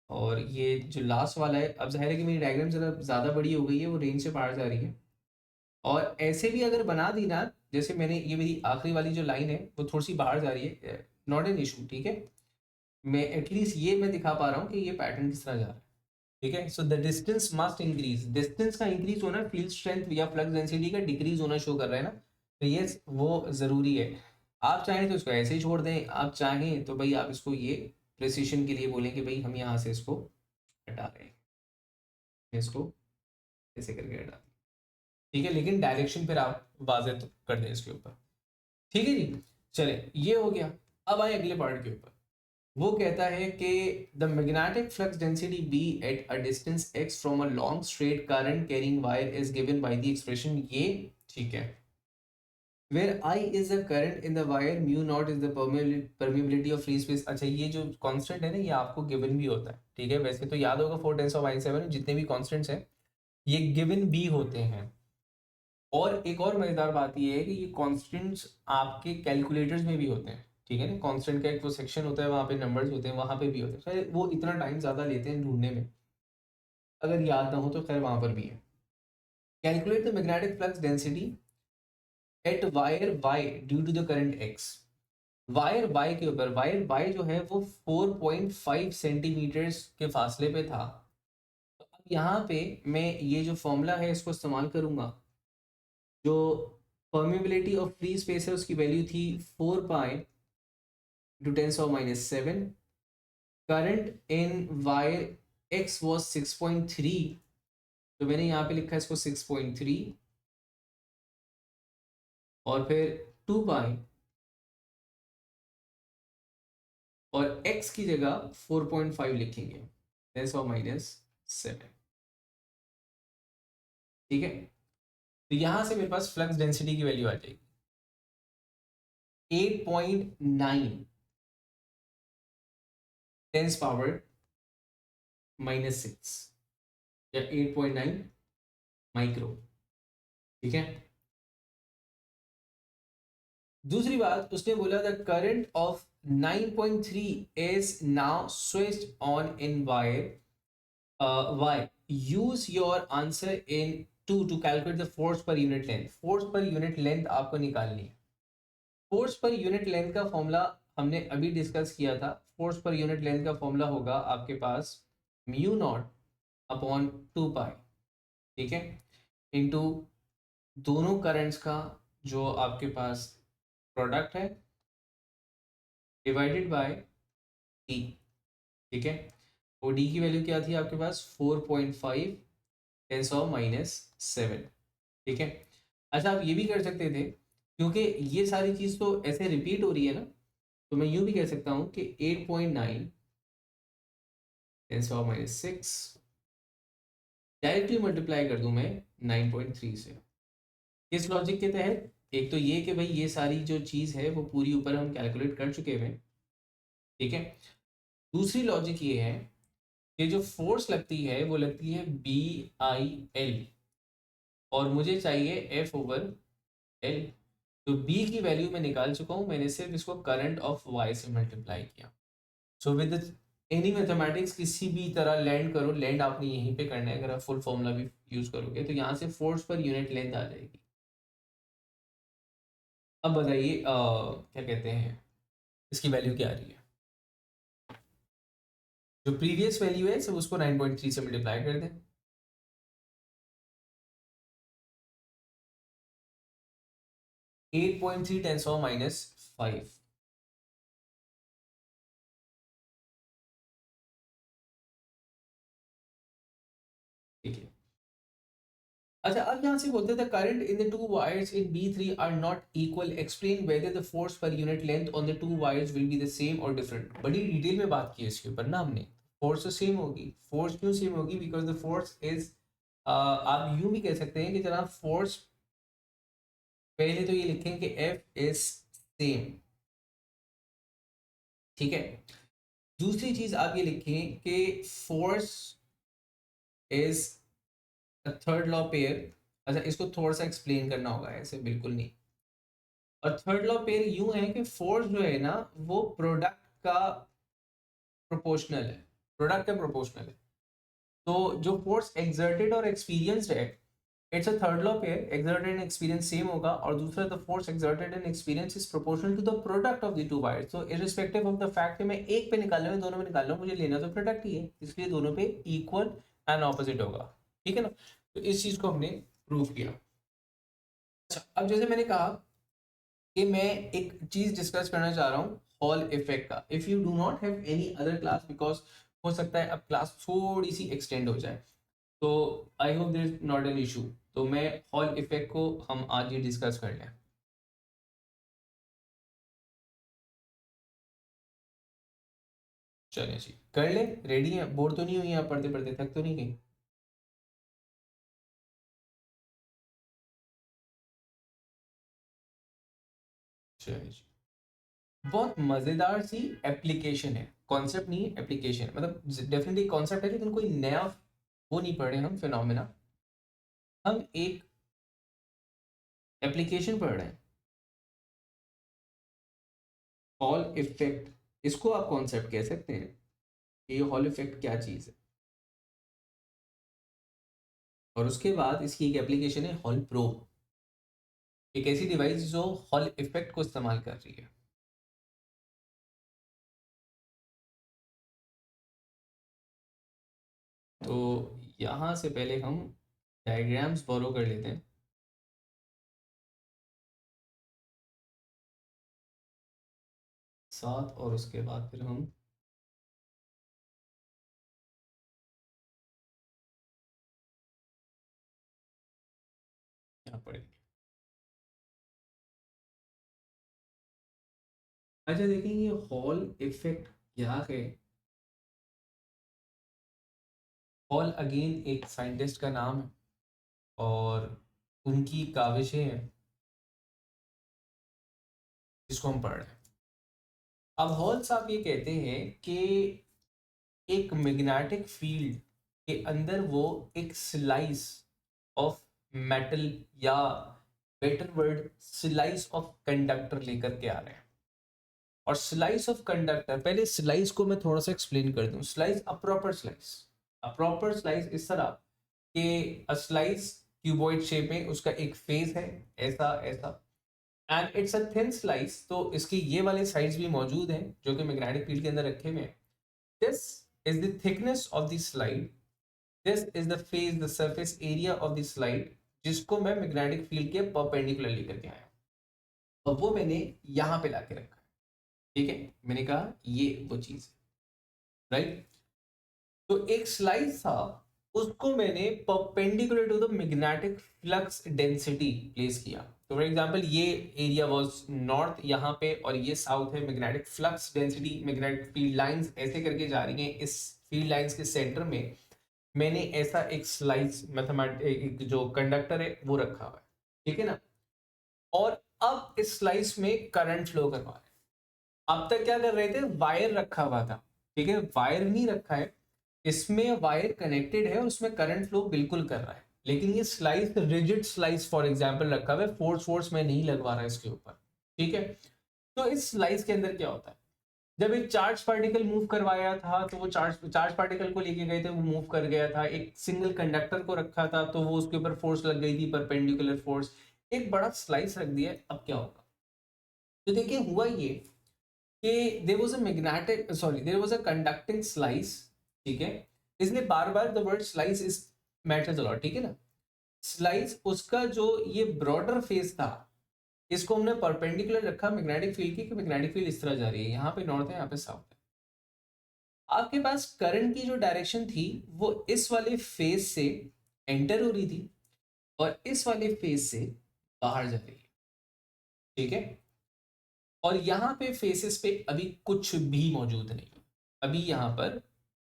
और ये जो लास्ट वाला है, अब जाहिर है कि मेरी डायग्राम जरा ज़्यादा बड़ी हो गई है, वो रेंज से बाहर जा रही है। और ऐसे भी अगर बना दी ना, जैसे मैंने ये मेरी आखिरी वाली जो लाइन है वो थोड़ी सी बाहर जा रही है, नॉट एन इशू, ठीक है। मैं एटलीस्ट ये मैं दिखा पा रहा हूँ कि ये पैटर्न किस तरह जा रहा है, ठीक है। So the distance must increase, distance का इंक्रीज होना फील्ड स्ट्रेंथ या फ्लक्स डेंसिटी का डिक्रीज होना शो कर रहा है ना, तो ये वो ज़रूरी है। आप चाहें तो इसको ऐसे ही छोड़ दें, आप चाहें तो भाई आप इसको ये प्रिसिशन के लिए बोलें कि भाई हम यहाँ से इसको हटा रहे हैं, इसको ऐसे करके हटा दें, ठीक है, लेकिन डायरेक्शन फिर आप वाज़ेह तो कर दें इसके ऊपर, ठीक है जी। चले, ये हो गया। अब आए अगले पार्ट के ऊपर। वो कहता है कि the magnetic flux density B at a distance X from a long straight current carrying wire is given by the expression, ये ठीक है, where I is the current in the wire, mu naught is the permeability of free space. अच्छा, ये जो constant है ना ये आपको गिवन भी होता है, ठीक है, वैसे तो याद होगा 4 टेंस ऑफ -7 जितने भी कांस्टेंट्स हैं ये गिवन भी होते हैं। और एक और मजेदार बात ये है कि ये कांस्टेंट्स आपके कैलकुलेटर्स में भी होते हैं, ठीक है ना। कांस्टेंट का एक वो सेक्शन होता है, वहाँ पे नंबर्स होते हैं, वहाँ पे भी होते हैं, खैर वो इतना टाइम ज़्यादा लेते हैं ढूंढने में, अगर याद ना हो तो खैर वहाँ पर भी है। Calculate the magnetic flux density at wire Y due to the current X. Wire Y के ऊपर, वायर वाई जो है वो 4.5 सेंटीमीटर्स के फासले पे था। तो अब यहाँ पे मैं ये जो फॉर्मूला है इसको इस्तेमाल करूँगा, जो परमेबिलिटी ऑफ फ्री स्पेस है उसकी वैल्यू थी 4 pi to 10⁻⁷। Current in wire X was 6.3, तो मैंने यहाँ पे लिखा है इसको 6.3, और फिर 2 पाई और x की जगह 4.5 लिखेंगे 10⁻⁷, ठीक है। तो यहां से मेरे पास फ्लक्स डेंसिटी की वैल्यू आ जाएगी 8.9 10⁻⁻⁶ या 8.9 माइक्रो, ठीक है। दूसरी बात उसने बोला the current of 9.3 is now switched on in wire Y, use your answer in to calculate the force per unit length. Force per unit length आपको निकालनी है। फोर्स पर यूनिट लेंथ का फॉर्मूला हमने अभी डिस्कस किया था, force per unit length का formula होगा आपके पास म्यू नॉट अपॉन 2 पाई, ठीक है, इनटू दोनों करंट्स का जो आपके पास प्रोडक्ट है डिवाइडेड बाय डी, ठीक है। और डी की वैल्यू क्या थी आपके पास 4.5 10⁻⁻7, ठीक है। अच्छा आप ये भी कर सकते थे, क्योंकि ये सारी चीज़ तो ऐसे रिपीट हो रही है ना, तो मैं यूँ भी कह सकता हूँ कि 8.9 10⁻⁻6 डायरेक्टली मल्टीप्लाई कर दूं मैं 9.3 से। किस लॉजिक के तहत? एक तो ये कि भाई ये सारी जो चीज़ है वो पूरी ऊपर हम कैलकुलेट कर चुके हैं, ठीक है। दूसरी लॉजिक ये है कि जो फोर्स लगती है वो लगती है BIL, और मुझे चाहिए F/L। तो B की वैल्यू मैं निकाल चुका हूँ, मैंने सिर्फ इसको करंट ऑफ Y से मल्टीप्लाई किया। सो विद एनी मैथमेटिक्स किसी भी तरह लैंड करो, लैंड आपने यहीं पे करना है। अगर आप फुल फॉर्मूला भी यूज करोगे तो यहाँ से फोर्स पर यूनिट लेंथ आ जाएगी। अब बताइए क्या कहते हैं, इसकी वैल्यू क्या आ रही है? जो प्रीवियस वैल्यू है सब उसको 9.3 से मल्टीप्लाई कर दें। 8.3 10⁻⁻5, ठीक है। अच्छा अब यहाँ से बोलते थे current in the two wires in B3 are not equal, explain whether the force per unit length on the two wires will be the same और डिफरेंट। बड़ी डिटेल में बात की है इसके ऊपर ना हमने। फोर्स तो सेम होगी। फोर्स क्यों सेम होगी? बिकॉज द फोर्स इज, आप यूं भी कह सकते हैं कि जनाब फोर्स, पहले तो ये लिखें कि F इज सेम, ठीक है। दूसरी चीज आप ये लिखें कि force is third law pair. अच्छा इसको थोड़ा सा एक्सप्लेन करना होगा, ऐसे बिल्कुल नहीं। और थर्ड लॉ पेयर यूं है कि फोर्स जो है ना वो प्रोडक्ट का प्रोपोर्शनल है, प्रोडक्ट का प्रोपोर्शनल है। तो जो फोर्स एक्सर्टेड और एक्सपीरियंस्ड है, it's a third law pair, exerted and experience same होगा। और दूसरा the force exerted and experience is proportional to the product of the two wires. तो इररिस्पेक्टिव ऑफ द फैक्ट कि मैं एक पे निकाल रहा हूं दोनों में निकाल रहा हूं, मुझे लेना तो प्रोडक्ट ही है, इसलिए दोनों पे इक्वल एंड ऑपोजिट होगा, ठीक है ना। तो इस चीज को हमने प्रूव किया। अच्छा अब जैसे मैंने कहा कि मैं एक चीज डिस्कस करना चाह रहा हूँ हॉल इफेक्ट का। If you do not have any other class, because हो सकता है अब क्लास थोड़ी सी एक्सटेंड हो जाए, तो I hope there is not an issue. तो मैं हॉल इफेक्ट को हम आज ही डिस्कस कर लें। चलिए जी कर ले, रेडी है? बोर तो नहीं हुई आप पढ़ते पढ़ते? थक तो नहीं गई? चलिए जी। बहुत मजेदार सी एप्लीकेशन है, कॉन्सेप्ट नहीं है, एप्लीकेशन मतलब डेफिनेटली कॉन्सेप्ट है लेकिन कोई नया वो नहीं पढ़ रहे हम, फिनोमेना। हम एक एप्लीकेशन पढ़ रहे हैं, हॉल इफेक्ट। इसको आप कॉन्सेप्ट कह सकते हैं कि ये हॉल इफेक्ट क्या चीज़ है। और उसके बाद इसकी एक एप्लीकेशन है हॉल प्रो, एक ऐसी डिवाइस जो हॉल इफेक्ट को इस्तेमाल कर रही है। तो यहाँ से पहले हम डायग्राम्स बोरो कर लेते हैं। साथ और उसके बाद फिर हम यहाँ पढ़ेंगे। अच्छा देखें ये हॉल इफेक्ट क्या है। हॉल अगेन एक साइंटिस्ट का नाम है और उनकी काविशें हैं जिसको हम पढ़ रहे हैं। अब हॉल साहब ये कहते हैं कि एक मैग्नेटिक फील्ड के अंदर वो एक स्लाइस ऑफ मेटल, या better word slice of conductor लेकर के आ रहे हैं। और स्लाइस ऑफ कंडक्टर, पहले स्लाइस को मैं थोड़ा सा एक्सप्लेन कर दूं। Slice, a proper slice, a proper slice इस तरह कि अ स्लाइस क्यूबॉइड शेप में, उसका एक फेस है ऐसा ऐसा, and it's a thin slice, तो इसकी ये वाले साइड्स भी मौजूद हैं जो कि मैग्नेटिक फील्ड के अंदर रखे हुए हैं. This is the thickness of the slide, this is the face, the surface area of the slide, जिसको मैं मैग्नेटिक फील्ड के परपेंडिकुलर लेकर के आया, और वो मैंने यहाँ पे लाके रखा है. ठीक है, मैंने कहा ये वो चीज है, राइट. तो एक स्लाइस था, उसको मैंने perpendicular to the magnetic flux density place किया. तो फॉर एग्जांपल ये एरिया वाज नॉर्थ यहाँ पे, और ये साउथ है. Magnetic flux density, magnetic field lines ऐसे करके जा रही हैं. इस फील्ड लाइंस के सेंटर में मैंने ऐसा एक स्लाइस मैथमेटिक जो कंडक्टर है वो रखा हुआ है. ठीक है ना. और अब इस स्लाइस में करंट फ्लो करवा रहे हैं. अब तक क्या कर रहे थे, वायर रखा हुआ था. ठीक है, वायर नहीं रखा है, इसमें वायर कनेक्टेड है और उसमें करंट फ्लो बिल्कुल कर रहा है. लेकिन ये slice rigid slice for example रखा हुआ है, फोर्स मैं नहीं लगवा रहा इसके ऊपर. ठीक है. तो इस स्लाइस के अंदर क्या होता है, जब एक चार्ज पार्टिकल मूव करवाया था तो वो चार्ज पार्टिकल को लेके गए थे, वो मूव कर गया था. एक सिंगल कंडक्टर को रखा था तो वो उसके ऊपर फोर्स लग गई थी, परपेंडिकुलर फोर्स. एक बड़ा स्लाइस रख दिया. अब क्या होगा, तो देखिए हुआ ये कि there was a magnetic, sorry, there was a conducting slice. ठीक है, इसलिए बार बार the word slice is matters a lot. ठीक है ना. स्लाइस, उसका जो ये ब्रॉडर फेस था, इसको हमने परपेंडिकुलर रखा मैग्नेटिक फील्ड की, कि मैग्नेटिक फील्ड इस तरह जा रही है, यहाँ पे नॉर्थ है, यहाँ पे साउथ है. आपके पास करंट की जो डायरेक्शन थी वो इस वाले फेस से एंटर हो रही थी और इस वाले फेस से बाहर जा रही है. ठीक है. और यहाँ पे फेसेस पे अभी कुछ भी मौजूद नहीं है, अभी यहाँ पर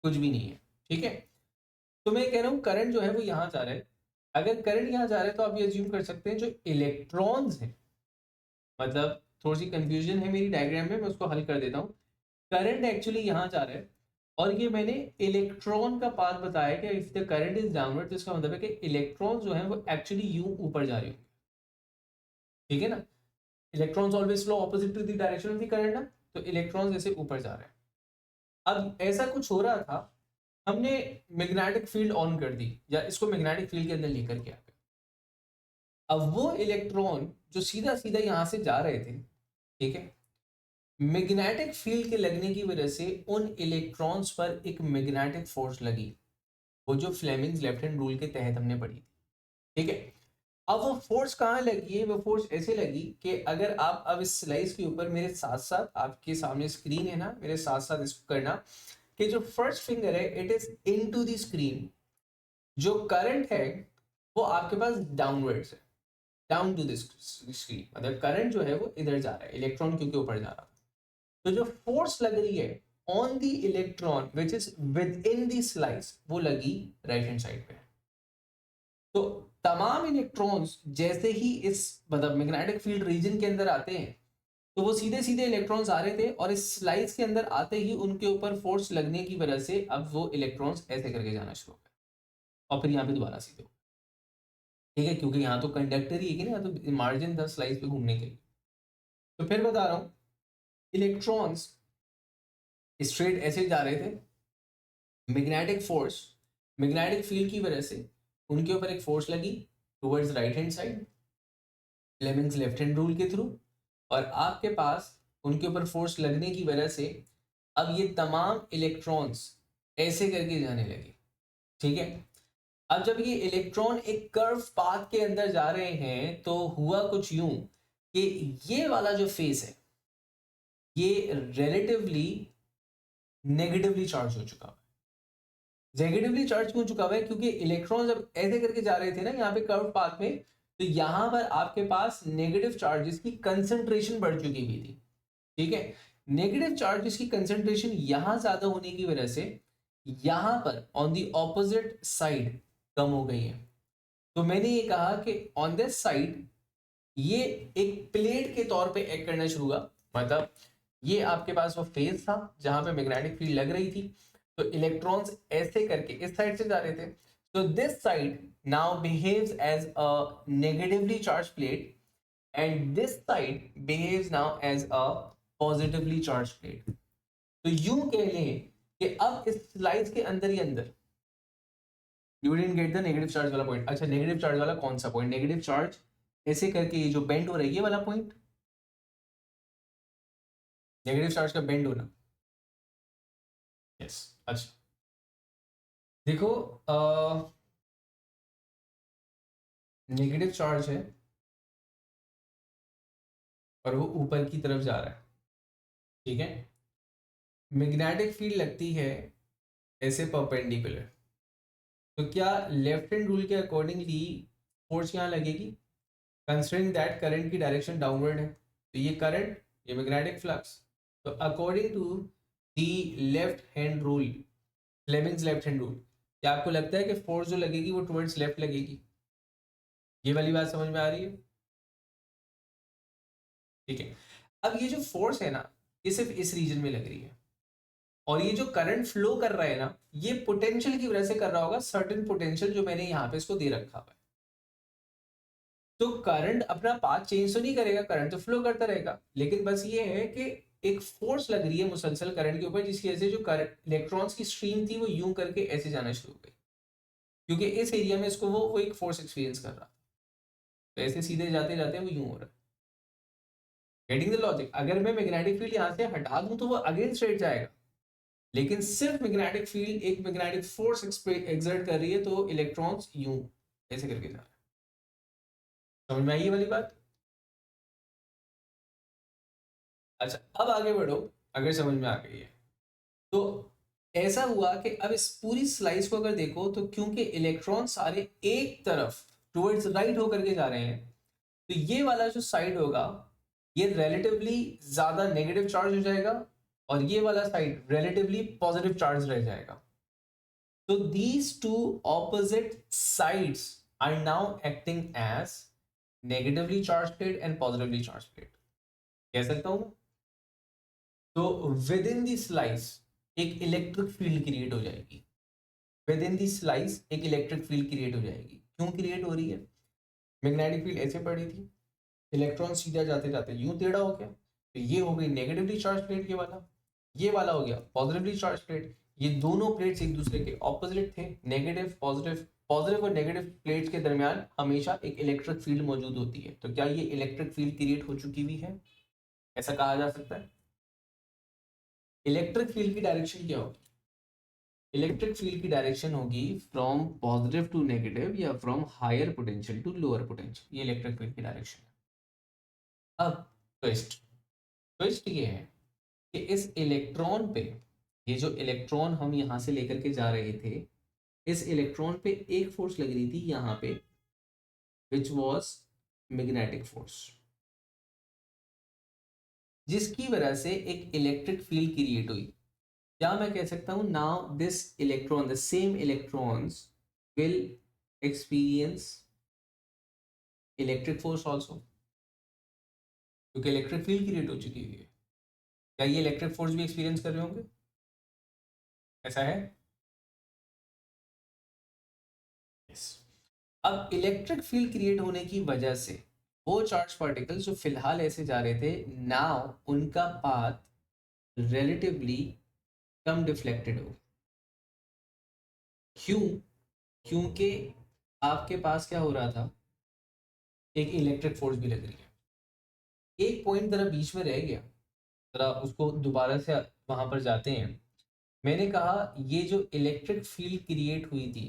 कुछ भी नहीं है. ठीक है. तो मैं कह रहा हूँ करंट जो है वो यहाँ जा रहा है. अगर करंट यहाँ जा रहा है तो आप ये अज्यूम कर सकते हैं जो इलेक्ट्रॉन्स हैं, मतलब थोड़ी सी कंफ्यूजन है मेरी डायग्राम में, मैं उसको हल कर देता हूँ. करंट एक्चुअली यहाँ जा रहा है और ये मैंने इलेक्ट्रॉन का पाथ बताया कि if the current is downward, तो इसका मतलब है कि इलेक्ट्रॉन जो है वो एक्चुअली यूं ऊपर जा रहे होंगे. ठीक है ना. Electrons always flow opposite to the direction of the current ना, तो इलेक्ट्रॉन्स ऐसे ऊपर जा रहे हैं. अब ऐसा कुछ हो रहा था, हमने मैग्नेटिक फील्ड ऑन कर दी, या इसको मैग्नेटिक फील्ड के अंदर लेकर के आ गए. अब वो इलेक्ट्रॉन जो सीधा सीधा यहां से जा रहे थे, ठीक है, मैग्नेटिक फील्ड के लगने की वजह से उन इलेक्ट्रॉन्स पर एक मैग्नेटिक फोर्स लगी, वो जो फ्लेमिंग्स लेफ्ट हैंड रूल के तहत हमने पढ़ी थी. ठीक है. अब वो फोर्स कहाँ लगी है, वो फोर्स ऐसे लगी कि अगर आप अब इस स्लाइस के ऊपर मेरे साथ साथ, आपके सामने स्क्रीन है ना, मेरे साथ साथ इसको करना, कि जो फर्स्ट फिंगर है it is into the screen, जो करंट है वो आपके पास डाउनवर्ड्स है, डाउन टू दिस स्क्रीन, मतलब करंट जो है वो इधर जा रहा है, इलेक्ट्रॉन क्योंकि ऊपर जा रहा है. तो जो फोर्स लग रही है on the electron which is with in the slice, वो लगी राइट हैंड साइड पे. तो तमाम इलेक्ट्रॉन्स जैसे ही इस मतलब मैग्नेटिक फील्ड रीजन के अंदर आते हैं, तो वो सीधे सीधे इलेक्ट्रॉन्स आ रहे थे, और इस स्लाइस के अंदर आते ही उनके ऊपर फोर्स लगने की वजह से अब वो इलेक्ट्रॉन्स ऐसे करके जाना शुरू हो गए, और फिर यहाँ पे दोबारा सीधे. ठीक है, क्योंकि यहाँ तो कंडक्टर ही है कि ना, तो मार्जिन था स्लाइस पे घूमने के लिए. तो फिर बता रहा हूँ, इलेक्ट्रॉन्स स्ट्रेट ऐसे जा रहे थे. मैग्नेटिक फोर्स, मैग्नेटिक फील्ड की वजह से उनके ऊपर एक फोर्स लगी towards right hand side, Fleming's left hand rule के थ्रू, और आपके पास उनके ऊपर फोर्स लगने की वजह से अब ये तमाम इलेक्ट्रॉन्स ऐसे करके जाने लगे. ठीक है. अब जब ये इलेक्ट्रॉन एक कर्व पाथ के अंदर जा रहे हैं तो हुआ कुछ यूं कि ये वाला जो फेस है ये रिलेटिवली नेगेटिवली चार्ज हो चुका है. नेगेटिवली चार्ज क्यों चुका हुआ है, क्योंकि इलेक्ट्रॉन जब ऐसे करके जा रहे थे ना यहाँ पे कर्व पाथ में, तो यहाँ पर आपके पास नेगेटिव चार्जेस की कंसंट्रेशन बढ़ चुकी हुई थी. ठीक है. नेगेटिव चार्जेस की कंसंट्रेशन यहाँ ज्यादा होने की वजह से यहाँ पर ऑन द ऑपोजिट साइड कम हो गई है. तो मैंने ये कहा कि ऑन दिस साइड ये एक प्लेट के तौर पे एक्ट करना शुरू हुआ, मतलब ये आपके पास वो फेज था जहां पे मैग्नेटिक फील्ड लग रही थी, तो इलेक्ट्रॉन्स ऐसे करके इस साइड से जा रहे थे. तो this side now behaves as a negatively charge plate, and this side behaves now as a positively charge plate. तो यूं कह लें कि अब इस स्लाइड के अंदर ही अंदर, you didn't get the negative charge वाला पॉइंट. अच्छा, नेगेटिव चार्ज वाला कौन सा पॉइंट, नेगेटिव चार्ज ऐसे करके ये जो बेंड हो रहा है ये वाला पॉइंट, नेगेटिव चार्ज का बेंड होना। यस, अच्छा देखो, नेगेटिव चार्ज है और वो ऊपर की तरफ जा रहा है, ठीक है। मैग्नेटिक फील्ड लगती है ऐसे परपेंडिकुलर, तो क्या लेफ्ट हैंड रूल के अकॉर्डिंगली फोर्स यहाँ लगेगी, कंसिडरिंग दैट करंट की डायरेक्शन डाउनवर्ड है, तो ये करंट, ये मैग्नेटिक फ्लक्स, तो according to the left hand rule, Fleming's left hand rule, क्या आपको लगता है कि फोर्स जो लगेगी वो टुवर्ड्स लेफ्ट लगेगी? ये वाली बात समझ में आ रही है? ठीक है। अब ये जो फोर्स है ना, ये सिर्फ इस रीजन में लग रही है, और ये जो करंट फ्लो कर रहा है ना, ये पोटेंशियल की वजह से कर रहा होगा, सर्टेन पोटेंशियल जो मैंने यहाँ पे इसको दे रखा हुआ है। तो करंट अपना पाथ चेंज तो नहीं करेगा, करंट तो फ्लो करता रहेगा, लेकिन बस ये है कि एक फोर्स लग रही है मुसलसल करंट के ऊपर, जिसकी वजह से जो करंट इलेक्ट्रॉन्स की स्ट्रीम थी वो यूं करके ऐसे जाना शुरू हो गई, क्योंकि इस एरिया में इसको वो एक फोर्स एक्सपीरियंस कर रहा, तो ऐसे सीधे जाते जाते वो यूं हो रहा है। Getting the logic? अगर मैं मैग्नेटिक फील्ड यहाँ से हटा दूं तो वो अगेन स्ट्रेट जाएगा, लेकिन सिर्फ मैग्नेटिक फील्ड एक मैग्नेटिक फोर्स एक्सर्ट कर रही है, तो इलेक्ट्रॉन्स यूं ऐसे करके जा रहे हैं। समझ में आई ये वाली बात? अच्छा, अब आगे बढ़ो, अगर समझ में आ गई है तो ऐसा हुआ कि अब इस पूरी स्लाइस को अगर देखो, तो क्योंकि इलेक्ट्रॉन सारे एक तरफ टुवर्ड्स राइट होकर के जा रहे हैं, तो ये वाला जो साइड होगा ये रिलेटिवली ज्यादा नेगेटिव चार्ज हो जाएगा, और ये वाला साइड रिलेटिवली पॉजिटिव चार्ज रह जाएगा। तो these two opposite sides are now acting as negatively charge plate and positively charge plate, कह सकता हूं मैं? तो विद इन दी स्लाइस एक इलेक्ट्रिक फील्ड क्रिएट हो जाएगी, विद इन दी स्लाइस एक इलेक्ट्रिक फील्ड क्रिएट हो जाएगी। क्यों क्रिएट हो रही है? मैग्नेटिक फील्ड ऐसे पड़ी थी, इलेक्ट्रॉन सीधा जाते जाते यूं टेढ़ा हो गया, तो ये हो गई नेगेटिवली चार्ज प्लेट, ये वाला हो गया पॉजिटिवली चार्ज प्लेट। ये दोनों प्लेट्स एक दूसरे के ऑपोजिट थे, नेगेटिव पॉजिटिव, पॉजिटिव और नेगेटिव प्लेट्स के दरमियान हमेशा एक इलेक्ट्रिक फील्ड मौजूद होती है, तो क्या ये इलेक्ट्रिक फील्ड क्रिएट हो चुकी हुई है, ऐसा कहा जा सकता है? इलेक्ट्रिक फील्ड की डायरेक्शन क्या होगी? इलेक्ट्रिक फील्ड की डायरेक्शन होगी फ्रॉम पॉजिटिव टू नेगेटिव, या from higher potential to lower potential, ये इलेक्ट्रिक फील्ड की डायरेक्शन है। अब ट्विस्ट, ट्विस्ट ये है कि इस इलेक्ट्रॉन पे, ये जो इलेक्ट्रॉन हम यहाँ से लेकर के जा रहे थे, इस इलेक्ट्रॉन पे एक फोर्स लग रही थी यहाँ पे, विच वॉज मैग्नेटिक फोर्स, जिसकी वजह से एक इलेक्ट्रिक फील्ड क्रिएट हुई। क्या मैं कह सकता हूं now this electron, the same electrons will experience electric force also, क्योंकि इलेक्ट्रिक फील्ड क्रिएट हो चुकी है। क्या ये इलेक्ट्रिक फोर्स भी एक्सपीरियंस कर रहे होंगे? ऐसा है? yes. अब इलेक्ट्रिक फील्ड क्रिएट होने की वजह से वो चार्ज पार्टिकल्स जो फिलहाल ऐसे जा रहे थे, नाउ उनका पाथ रिलेटिवली कम डिफ्लेक्टेड हो। क्यों? क्योंकि आपके पास क्या हो रहा था, एक इलेक्ट्रिक फोर्स भी लग रही है। एक पॉइंट जरा बीच में रह गया, जरा उसको दोबारा से वहां पर जाते हैं। मैंने कहा ये जो इलेक्ट्रिक फील्ड क्रिएट हुई थी,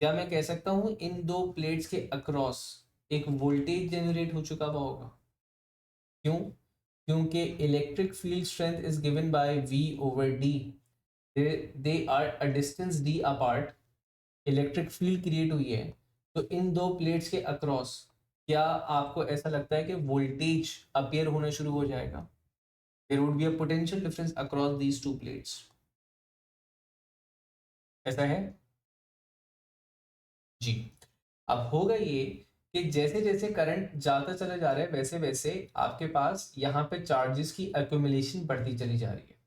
क्या मैं कह सकता हूं इन दो प्लेट्स के अक्रॉस एक वोल्टेज जनरेट हो चुका हुआ होगा? क्यों? क्योंकि electric field strength is given by V over D, they are a distance D apart, electric field create हुई है, तो इन दो प्लेट्स के अक्रॉस क्या आपको ऐसा लगता है कि वोल्टेज अपीयर होना शुरू हो जाएगा? There would be a potential difference across these two plates, ऐसा है जी। अब होगा ये कि जैसे जैसे करंट जाता चला जा रहा है, वैसे वैसे आपके पास यहाँ पे चार्जेस की एक्यूमुलेशन बढ़ती चली जा रही है।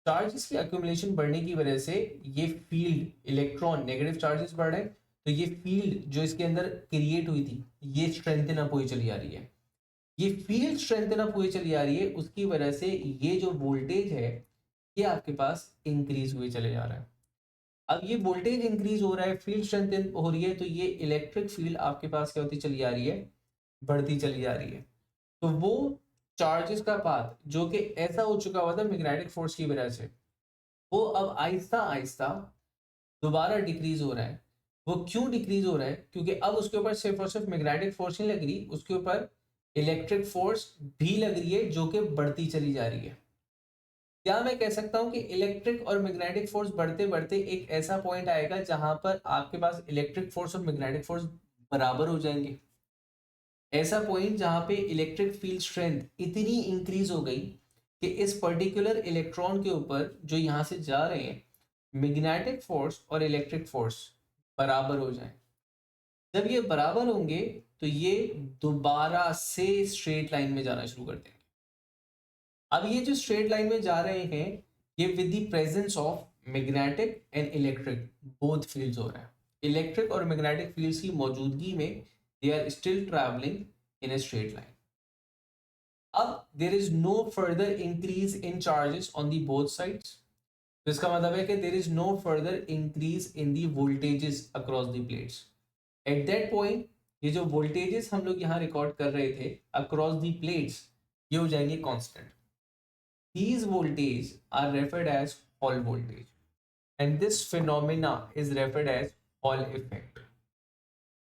चार्जेस की एक्यूमुलेशन बढ़ने की वजह से ये फील्ड, इलेक्ट्रॉन नेगेटिव चार्जेस बढ़ रहे हैं, तो ये फील्ड जो इसके अंदर क्रिएट हुई थी ये स्ट्रेंथन अप हुई चली आ रही है। ये फील्ड स्ट्रेंथन अप हुई चली आ रही है, उसकी वजह से ये जो वोल्टेज है ये आपके पास इंक्रीज हुए चले जा रहा है। अब ये वोल्टेज इंक्रीज हो रहा है, फील्ड स्ट्रेंथ हो रही है, तो ये इलेक्ट्रिक फील्ड आपके पास क्या होती चली आ रही है, बढ़ती चली जा रही है। तो वो चार्जेस का पाथ जो कि ऐसा हो चुका हुआ था मैग्नेटिक फोर्स की वजह से, वो अब आहिस्ता आहिस्ता दोबारा डिक्रीज हो रहा है। वो क्यों डिक्रीज हो रहा है? क्योंकि अब उसके ऊपर सिर्फ और सिर्फ मैग्नेटिक फोर्स नहीं लग रही, उसके ऊपर इलेक्ट्रिक फोर्स भी लग रही है जो कि बढ़ती चली जा रही है। क्या मैं कह सकता हूं कि इलेक्ट्रिक और मैग्नेटिक फोर्स बढ़ते बढ़ते एक ऐसा पॉइंट आएगा जहां पर आपके पास इलेक्ट्रिक फोर्स और मैग्नेटिक फोर्स बराबर हो जाएंगे? ऐसा पॉइंट जहां पे इलेक्ट्रिक फील्ड स्ट्रेंथ इतनी इंक्रीज हो गई कि इस पर्टिकुलर इलेक्ट्रॉन के ऊपर जो यहां से जा रहे हैं, मैग्नेटिक फोर्स और इलेक्ट्रिक फोर्स बराबर हो जाए। जब ये बराबर होंगे तो ये दोबारा से स्ट्रेट लाइन में जाना शुरू कर देंगे। अब ये जो स्ट्रेट लाइन में जा रहे हैं, ये with the presence of magnetic and electric both fields हो रहा है। इलेक्ट्रिक और मैग्नेटिक फील्ड्स की मौजूदगी में they are still travelling in a straight line. अब there is no further increase in charges on the both sides. तो इसका मतलब है कि there is no further increase in the voltages across the plates. At that point ये जो voltages हम लोग यहाँ रिकॉर्ड कर रहे थे अक्रॉस दी प्लेट्स, ये हो जाएंगे constant. These voltage are referred as Hall voltage, and this phenomena is referred as Hall effect.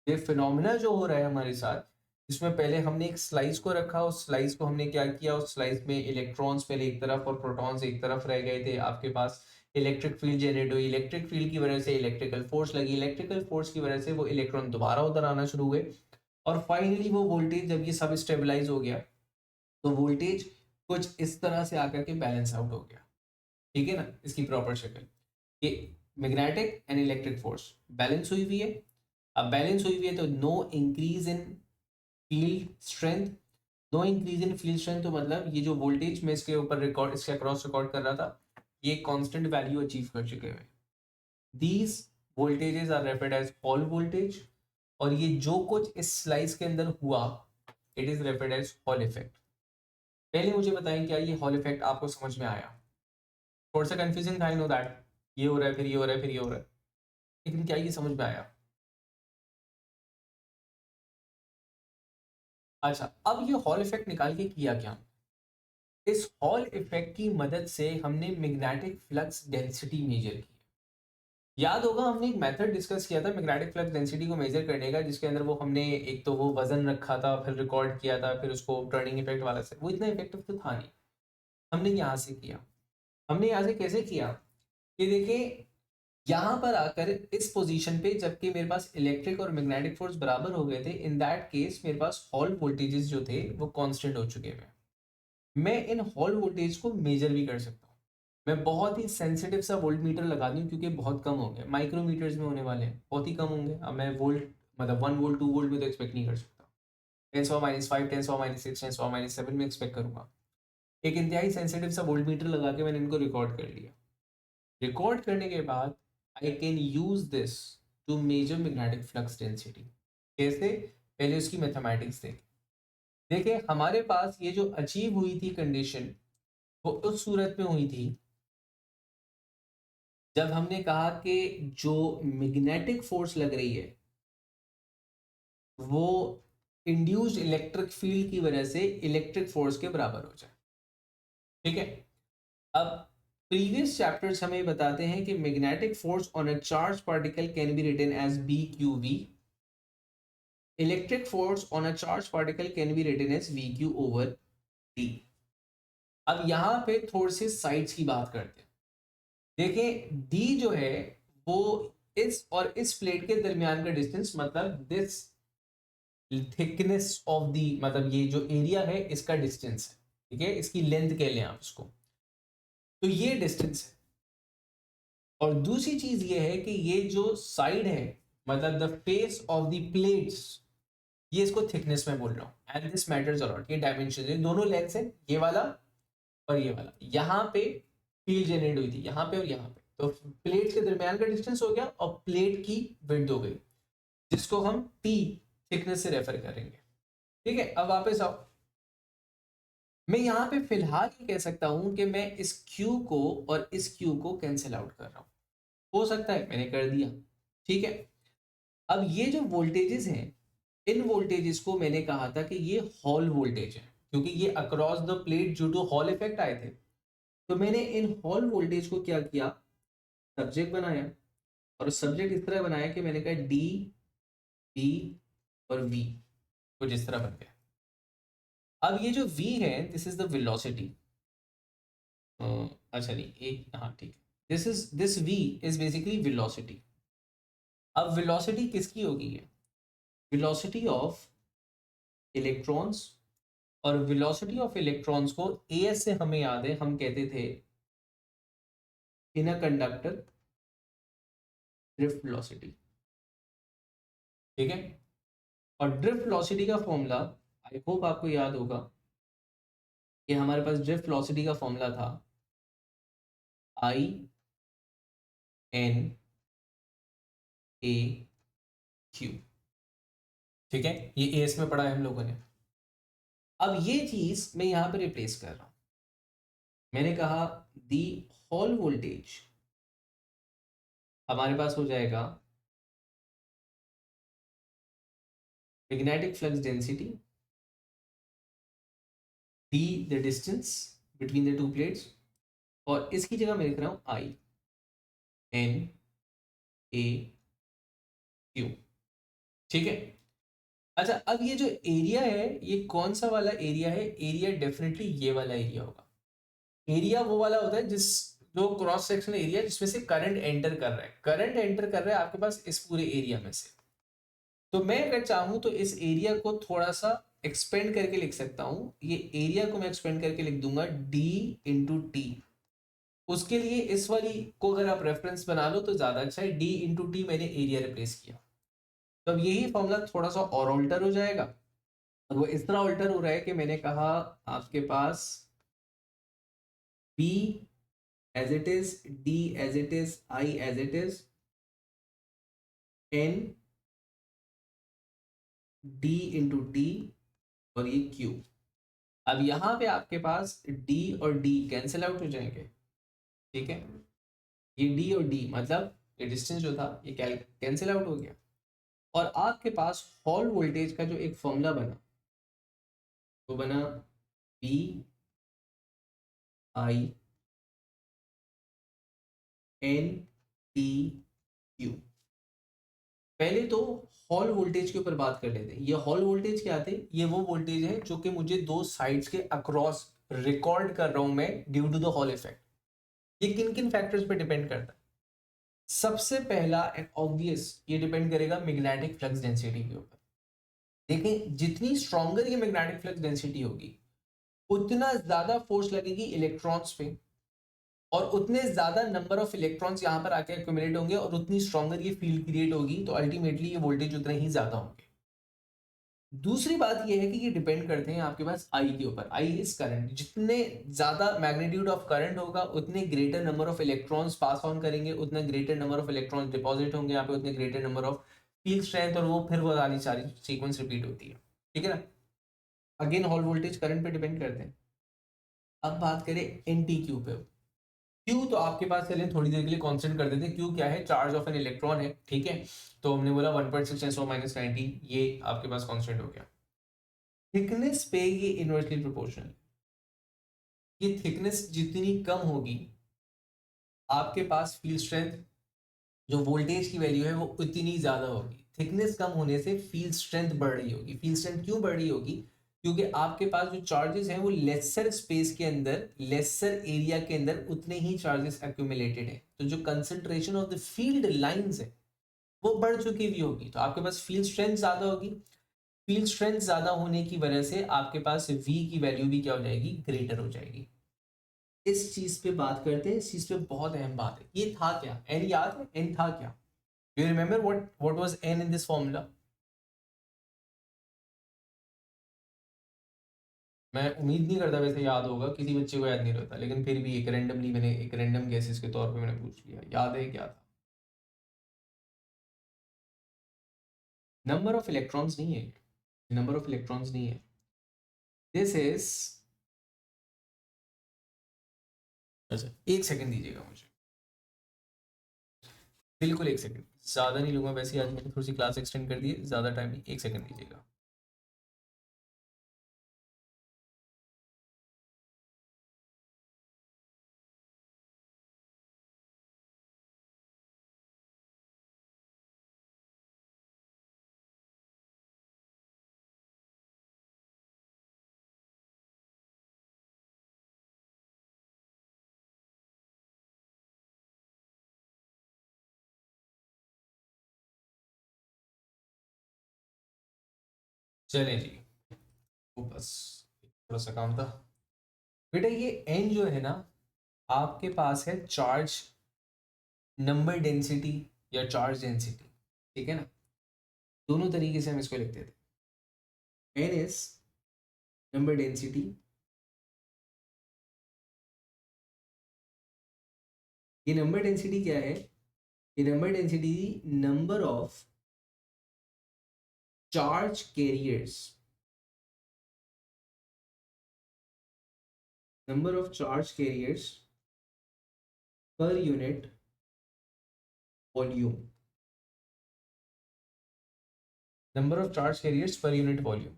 ये फिनोमिना जो हो रहा है हमारे साथ, इसमें पहले हमने एक स्लाइस को रखा, उस स्लाइस को हमने क्या किया, उस स्लाइस में इलेक्ट्रॉन्स पहले एक तरफ और प्रोटॉन्स एक तरफ रह गए थे। आपके पास इलेक्ट्रिक फील्ड जनरेट हुई, इलेक्ट्रिक फील्ड की वजह से इलेक्ट्रिकल फोर्स लगी, इलेक्ट्रिकल फोर्स की वजह से वो इलेक्ट्रॉन दोबारा उधर आना शुरू हुए, और फाइनली वो वोल्टेज जब ये सब स्टेबलाइज हो गया तो वोल्टेज कुछ इस तरह से आकर के बैलेंस आउट हो गया। ठीक है ना, इसकी प्रॉपर शक्ल कि magnetic and electric force balance हुई हुई है। अब बैलेंस हुई हुई है तो no increase in field strength. No increase in field strength तो मतलब ये जो वोल्टेज में इसके ऊपर रिकॉर्ड, इसके अक्रॉस रिकॉर्ड कर रहा था, ये कांस्टेंट वैल्यू अचीव कर चुके हैं। These voltages are referred as Hall voltage, और ये जो कुछ इस स्लाइस के अंदर हुआ, it is referred as Hall effect. पहले मुझे बताएं क्या ये हॉल इफेक्ट आपको समझ में आया? थोड़ा सा कंफ्यूजिंग था, आई नो दैट, ये हो रहा है फिर ये हो रहा है फिर ये हो रहा है, लेकिन क्या ये समझ में आया? अच्छा, अब ये हॉल इफेक्ट निकाल के किया क्या? इस हॉल इफेक्ट की मदद से हमने मैग्नेटिक फ्लक्स डेंसिटी मेजर की। याद होगा हमने एक मेथड डिस्कस किया था मैग्नेटिक फ्लक्स डेंसिटी को मेजर करने का, जिसके अंदर वो हमने एक तो वो वजन रखा था, फिर रिकॉर्ड किया था, फिर उसको टर्निंग इफेक्ट वाला से, वो इतना इफेक्टिव तो था नहीं। हमने यहाँ से किया। हमने यहाँ से कैसे किया कि देखिए, यहाँ पर आकर इस पोजीशन पे जबकि मेरे पास इलेक्ट्रिक और मैग्नेटिक फोर्स बराबर हो गए थे, इन दैट केस मेरे पास हॉल वोल्टेजेस जो थे वो कांस्टेंट हो चुके हैं। मैं इन हॉल वोल्टेज को मेजर भी कर सकता हूँ। मैं बहुत ही सेंसिटिव सा वोल्ट मीटर लगा दूं, क्योंकि बहुत कम होंगे, माइक्रोमीटर्स में होने वाले हैं, बहुत ही कम होंगे। अब मैं वोल्ट मतलब 1 वोल्ट 2 वोल्ट में तो एक्सपेक्ट नहीं कर सकता, 10⁻⁵, 10⁻⁶, 10⁻�7 में एक्सपेक्ट करूंगा। एक इंतहाई सेंसिटिव सा वोल्ट मीटर लगा के मैंने इनको रिकॉर्ड कर लिया। रिकॉर्ड करने के बाद I can use this to measure magnetic flux density. कैसे? पहले उसकी मैथमेटिक्स देखें। देखिए, हमारे पास ये जो अचीव हुई थी कंडीशन, वो उस सूरत में हुई थी जब हमने कहा कि जो मैग्नेटिक फोर्स लग रही है वो इंड्यूस्ड इलेक्ट्रिक फील्ड की वजह से इलेक्ट्रिक फोर्स के बराबर हो जाए। ठीक है, अब प्रीवियस चैप्टर्स हमें बताते हैं कि magnetic force on a charge particle can be written as B Q V, electric force on a charge particle can be written as V Q over D. अब यहाँ पे थोड़ी सी साइड्स की बात करते हैं। देखिए, डी जो है वो इस और इस प्लेट के दरमियान का डिस्टेंस, मतलब दिस थिकनेस ऑफ दी, मतलब ये जो एरिया है इसका डिस्टेंस है। ठीक है, इसकी लेंथ कह लें आप इसको, तो ये डिस्टेंस है। और दूसरी चीज ये है कि ये जो साइड है, मतलब the face of the plates, ये इसको थिकनेस में बोल रहा हूं, एंड दिस मैटर्स अलॉट। ये डायमेंशन है, दोनों लेंथ्स है, ये वाला और ये वाला। यहाँ पे फील्ड जनरेट हुई थी, यहाँ पे और यहाँ पे, तो प्लेट के दरमियान का डिस्टेंस हो गया और प्लेट की विड्थ हो गई, जिसको हम टी थिकनेस से रेफर करेंगे। ठीक है, अब वापस आओ। मैं यहाँ पे फिलहाल ये कह सकता हूं कि मैं इस Q को और इस Q को कैंसिल आउट कर रहा हूं। हो सकता है मैंने कर दिया। ठीक है, अब ये जो वोल्टेजेस हैं, इन वोल्टेजेस को मैंने कहा था कि ये हॉल वोल्टेज है, क्योंकि ये across the plate due to Hall effect आए थे। तो मैंने इन हॉल वोल्टेज को क्या किया, सब्जेक्ट बनाया, और सब्जेक्ट इस तरह बनाया कि मैंने कहा डी, बी और वी, कुछ इस तरह बन गया। अब ये जो v है, दिस इज द वेलोसिटी। अच्छा नहीं, एक, हाँ ठीक है, this v is basically velocity. अब वेलोसिटी किसकी होगी? है वेलोसिटी ऑफ इलेक्ट्रॉन्स। और वेलोसिटी ऑफ इलेक्ट्रॉन्स को as से हमें याद है, हम कहते थे इन अ कंडक्टर ड्रिफ्ट वेलोसिटी, ठीक है। और ड्रिफ्ट वेलोसिटी का फॉर्मूला आई होप आपको याद होगा कि हमारे पास ड्रिफ्ट वेलोसिटी का फॉर्मूला था आई एन ए क्यू, ठीक है। ये एस में पढ़ा है हम लोगों ने। अब ये चीज मैं यहां पर रिप्लेस कर रहा हूं। मैंने कहा दी हॉल वोल्टेज हमारे पास हो जाएगा magnetic flux density D, the distance between the two plates, और इसकी जगह मैं लिख रहा हूं आई एन ए क्यू, ठीक है। अच्छा, अब ये जो एरिया है, ये कौन सा वाला एरिया है? एरिया डेफिनेटली ये वाला एरिया होगा। एरिया वो वाला होता है जिस जो क्रॉस सेक्शनल एरिया जिसमें से करंट एंटर कर रहा है, करंट एंटर कर रहा है आपके पास इस पूरे एरिया में से। तो मैं अगर चाहूं तो इस एरिया को थोड़ा सा एक्सपेंड करके लिख सकता हूं। ये एरिया को मैं एक्सपेंड करके लिख दूंगा डी इंटू टी। उसके लिए इस वाली को अगर आप रेफरेंस बना लो तो ज्यादा अच्छा है। डी इंटू टी मैंने एरिया रिप्लेस किया, तो अब यही फॉर्मूला थोड़ा सा और ऑल्टर हो जाएगा। और वो इस तरह ऑल्टर हो रहा है कि मैंने कहा आपके पास B as it is, D as it is, I as it is, N D into T, और ये Q। अब यहां पे आपके पास D और D कैंसिल आउट हो जाएंगे, ठीक है। ये D और D मतलब ये डिस्टेंस जो था ये कैंसिल आउट हो गया, और आपके पास हॉल वोल्टेज का जो एक फॉर्मूला बना वो बना B I N T Q। पहले तो हॉल वोल्टेज के ऊपर बात कर लेते हैं। ये हॉल वोल्टेज क्या थे? ये वो वोल्टेज है जो कि मुझे दो साइड्स के अक्रॉस रिकॉर्ड कर रहा हूं मैं due to the Hall effect. ये किन किन फैक्टर्स पे डिपेंड करता है? सबसे पहला एंड ऑब्वियस, ये डिपेंड करेगा मैग्नेटिक फ्लक्स डेंसिटी के ऊपर। देखें, जितनी स्ट्रॉन्गर ये मैग्नेटिक फ्लक्स डेंसिटी होगी उतना ज्यादा फोर्स लगेगी इलेक्ट्रॉन्स पे, और उतने ज्यादा नंबर ऑफ इलेक्ट्रॉन्स यहाँ पर आके एक्यूमुलेट होंगे, और उतनी स्ट्रॉन्गर ये फील्ड क्रिएट होगी, तो अल्टीमेटली ये वोल्टेज उतने ही ज्यादा होंगे। दूसरी बात यह है कि ये डिपेंड करते हैं आपके पास आई के ऊपर। आई इज करंट, जितने ज्यादा मैग्नीट्यूड ऑफ करंट होगा उतने greater number of electrons pass on करेंगे, उतने greater number of electrons deposit होंगे यहाँ पे, उतने greater number of field strength, और वो फिर वो वाली सारी सीक्वेंस रिपीट होती है, ठीक है ना। अगेन हॉल वोल्टेज करंट पे डिपेंड करते हैं। अब बात करें एन टी क्यू पे। क्यू तो आपके पास चलिए थोड़ी देर के लिए कांस्टेंट कर देते हैं। क्यू क्या है? चार्ज ऑफ एन इलेक्ट्रॉन है, ठीक है। तो हमने बोला 1.6 × 10⁻⁹, ये आपके पास कांस्टेंट हो गया। थिकनेस पे ये इनवर्सली प्रोपोर्शनल। ये थिकनेस जितनी कम होगी आपके पास फील्ड स्ट्रेंथ, जो वोल्टेज की वैल्यू है वो उतनी ज्यादा होगी। थिकनेस कम होने से फील्ड स्ट्रेंथ बढ़ रही होगी। फील्ड स्ट्रेंथ क्यों बढ़ रही होगी? क्योंकि आपके पास जो चार्जेस हैं वो लेसर स्पेस के अंदर, लेसर एरिया के अंदर उतने ही चार्जेस एक्यूमुलेटेड है, तो जो concentration of the field lines है वो बढ़ चुकी हुई होगी, तो आपके पास फील्ड स्ट्रेंथ ज्यादा होगी। फील्ड स्ट्रेंथ ज्यादा होने की वजह से आपके पास वी की वैल्यू भी क्या हो जाएगी? ग्रेटर हो जाएगी। इस चीज पे बात करते हैं। इस चीज पे बहुत अहम बात है। ये था क्या? एन याद है? एन था क्या? You remember what was an in this formula? मैं उम्मीद नहीं करता वैसे याद होगा, किसी बच्चे को याद नहीं रहता, लेकिन फिर भी एक रैंडमली मैंने एक रैंडम गेसेस के तौर पे मैंने पूछ लिया। याद है क्या था? नंबर ऑफ इलेक्ट्रॉन्स नहीं है, नंबर ऑफ इलेक्ट्रॉन्स नहीं है। दिस इज, अच्छा एक सेकंड दीजिएगा मुझे, बिल्कुल एक सेकंड, ज़्यादा नहीं लूँगा। वैसे आज मैंने थोड़ी सी क्लास एक्सटेंड कर दी है, ज़्यादा टाइम नहीं, एक सेकंड दीजिएगा। चलें जी, वो बस थोड़ा सा काम था बेटा। ये n जो है ना, आपके पास है चार्ज नंबर डेंसिटी या चार्ज डेंसिटी, ठीक है ना। दोनों तरीके से हम इसको लिखते थे। n इज नंबर डेंसिटी, ये नंबर डेंसिटी क्या है, ये number density number of charge carriers, number of charge carriers per unit volume, number of charge carriers per unit volume.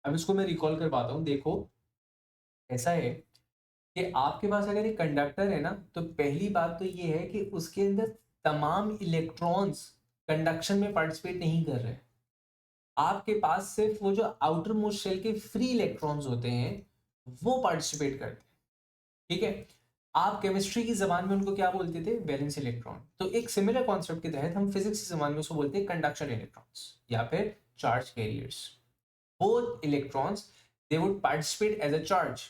अब इसको मैं रिकॉल करवाता हूँ। देखो ऐसा है कि आपके पास अगर एक कंडक्टर है ना, तो पहली बात तो ये है कि उसके अंदर तमाम इलेक्ट्रॉन्स कंडक्शन में पार्टिसिपेट नहीं कर रहे। आपके पास सिर्फ वो जो आउटर मोस्ट शेल के फ्री इलेक्ट्रॉन्स होते हैं वो पार्टिसिपेट करते हैं, ठीक है। आप केमिस्ट्री की जबान में उनको क्या बोलते थे, वैलेंस इलेक्ट्रॉन। तो एक सिमिलर कॉन्सेप्ट के तहत हम फिजिक्स की जबान में उसको बोलते हैं कंडक्शन इलेक्ट्रॉन्स या फिर charge carriers. Both electrons they would participate as a charge.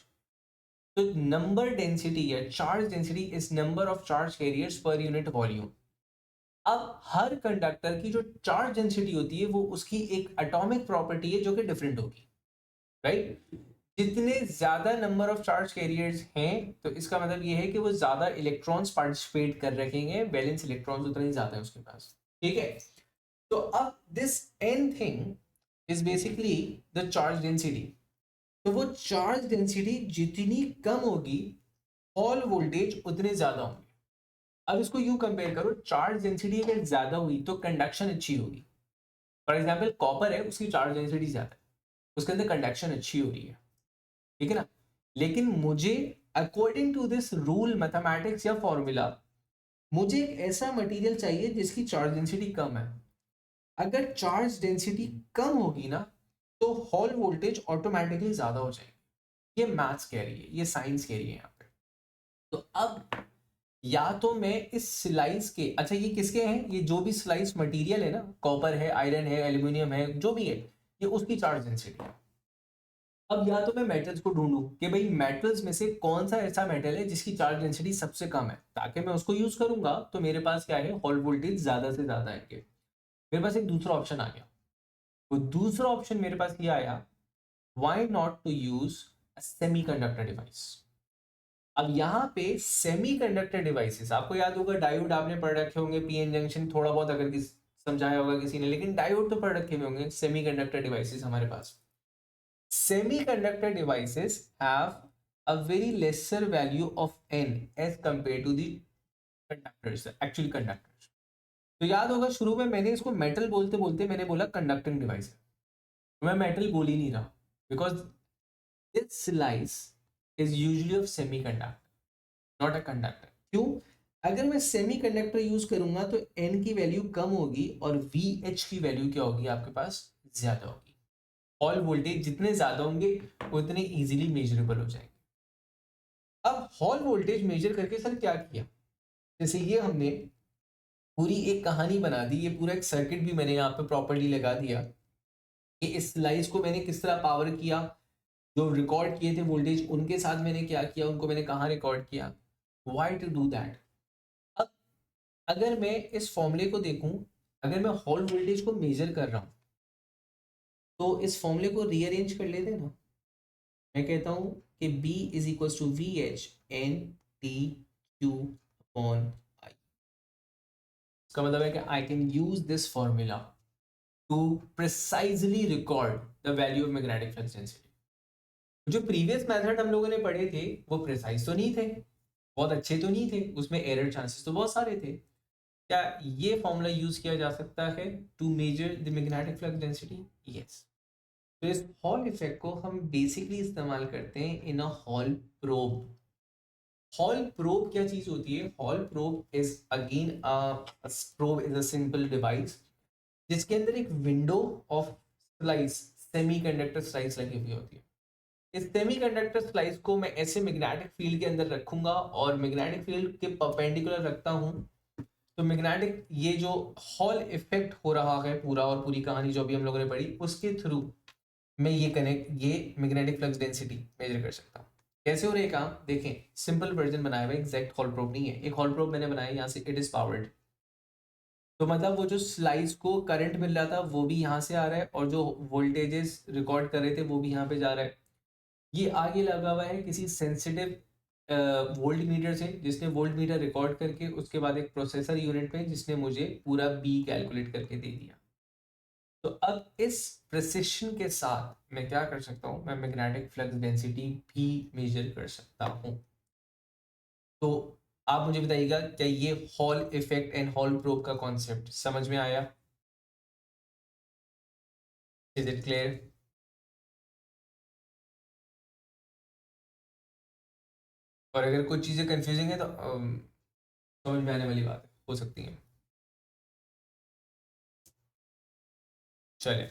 तो नंबर डेंसिटी या charge density is number of charge carriers per unit volume. अब हर कंडक्टर की जो चार्ज डेंसिटी होती है वो उसकी एक एटॉमिक प्रॉपर्टी है जो कि डिफरेंट होगी, राइट। जितने ज्यादा नंबर ऑफ चार्ज कैरियर्स हैं तो इसका मतलब ये है कि वो ज्यादा इलेक्ट्रॉन्स पार्टिसिपेट कर रखेंगे, वैलेंस इलेक्ट्रॉन्स उतने ज्यादा है उसके पास, ठीक है। तो अब this N thing is basically the charge density. तो वो चार्ज डेंसिटी जितनी कम होगी हॉल वोल्टेज उतने ज्यादा होंगे। अब इसको यूं कंपेयर करो, चार्ज डेंसिटी अगर ज्यादा हुई तो कंडक्शन अच्छी होगी। फॉर एग्जाम्पल कॉपर है, उसकी चार्ज डेंसिटी ज्यादा है, उसके अंदर कंडक्शन अच्छी हो रही है, ठीक है ना। लेकिन मुझे according to this rule mathematics या फॉर्मूला, मुझे एक ऐसा मटेरियल चाहिए जिसकी चार्ज डेंसिटी कम है। अगर चार्ज डेंसिटी कम होगी ना तो हॉल वोल्टेज ऑटोमेटिकली ज्यादा हो जाएगी। ये मैथ्स कह रही है, ये साइंस कह रही है यहाँ पे। तो अब या तो मैं इस स्लाइस के, अच्छा ये किसके हैं, ये जो भी स्लाइस मटेरियल है ना, कॉपर है, आयरन है, एल्यूमिनियम है, जो भी है, ये उसकी चार्ज डेंसिटी है। अब या तो मैं मेटल्स को ढूंढूं कि भाई मेटल्स में से कौन सा ऐसा मेटल है जिसकी चार्ज डेंसिटी सबसे कम है, ताकि मैं उसको यूज करूंगा तो मेरे पास क्या है, हॉल वोल्टेज ज्यादा से ज्यादा आएंगे। मेरे पास एक दूसरा ऑप्शन आ गया। तो दूसरा ऑप्शन मेरे पास ये आया, why not to use a semiconductor device. अब यहाँ पे सेमीकंडक्टर डिवाइसेस, आपको याद होगा डायोड आपने पढ़ रखे होंगे, पीएन जंक्शन थोड़ा बहुत अगर समझाया होगा किसी ने, लेकिन डायोड तो पढ़ रखे होंगे। सेमीकंडक्टर डिवाइसेस हमारे पास, semiconductor devices have a very lesser value of n as compared to the conductors, actually conductors। तो याद होगा शुरू में मैंने इसको मेटल बोलते बोलते मैंने बोला कंडक्टिंग डिवाइस, मैं मेटल बोल ही नहीं रहा, because this slice is usually of semiconductor not a conductor. क्यों, अगर मैं सेमीकंडक्टर यूज करूंगा तो n की वैल्यू कम होगी और VH की वैल्यू क्या होगी आपके पास, ज्यादा होगी। हॉल वोल्टेज जितने ज्यादा होंगे उतने इजीली मेजरेबल हो जाएंगे। अब हॉल वोल्टेज मेजर करके सर क्या किया, जैसे ये हमने पूरी एक कहानी बना दी, ये पूरा एक सर्किट भी मैंने यहाँ पे प्रॉपर्ली लगा दिया कि इस स्लाइस को मैंने किस तरह पावर किया, जो रिकॉर्ड किए थे वोल्टेज उनके साथ मैंने क्या किया, उनको मैंने कहाँ रिकॉर्ड किया, व्हाई टू डू दैट। अब अगर मैं इस फॉर्मूले को देखूं, अगर मैं हॉल वोल्टेज को मेजर कर रहा हूं तो इस फॉर्मूले को रीअरेंज कर लेते हैं ना। मैं कहता हूं कि B is equal to V H N T Q upon I. इसका मतलब है कि I can use this formula to precisely record the value of magnetic flux density. जो प्रीवियस मेथड हम लोगों ने पढ़े थे वो प्रिसाइज तो नहीं थे, बहुत अच्छे तो नहीं थे, उसमें एरर चांसेस तो बहुत सारे थे। क्या ये फॉर्मूला यूज किया जा सकता है to measure the magnetic flux density? Yes. तो इस हॉल इफेक्ट को हम बेसिकली इस्तेमाल करते हैं इन अ हॉल प्रोब। हॉल प्रोब क्या चीज होती है, hall probe is again probe is a simple device जिसके अंदर एक window of slice, semiconductor slice लगी हुई होती है। इस सेमीकंडक्टर स्लाइस को मैं ऐसे मैग्नेटिक फील्ड के अंदर रखूंगा और मैग्नेटिक फील्ड के परपेंडिकुलर रखता हूं, तो मैग्नेटिक ये जो हॉल इफेक्ट हो रहा है पूरा और पूरी कहानी जो भी हम लोगों ने पढ़ी उसके थ्रू मैं ये मैग्नेटिक फ्लक्स डेंसिटी मेजर कर सकता हूँ। कैसे हो रहा है काम देखें, सिंपल वर्जन बनाया हुआ है, एग्जैक्ट हॉल प्रोब नहीं है। एक हॉल प्रोब मैंने बनाया यहाँ से, इट इज पावर्ड, तो मतलब वो जो स्लाइस को करंट मिल रहा था वो भी यहाँ से आ रहा है, और जो वोल्टेजेस रिकॉर्ड कर रहे थे वो भी यहाँ पे जा रहा है। ये आगे लगा हुआ है किसी सेंसिटिव वोल्ट मीटर से, जिसने वोल्ट मीटर रिकॉर्ड करके उसके बाद एक प्रोसेसर यूनिट में जिसने मुझे पूरा बी कैलकुलेट करके दे दिया। तो अब इस प्रिसिशन के साथ मैं क्या कर सकता हूँ, मैं मैग्नेटिक फ्लक्स डेंसिटी भी मेजर कर सकता हूँ। तो आप मुझे बताइएगा, क्या ये hall effect and hall probe का कॉन्सेप्ट समझ में आया? Is it clear? और अगर कुछ चीज़ें कंफ्यूजिंग है तो समझ में आने वाली बात है, हो सकती है। चलिए,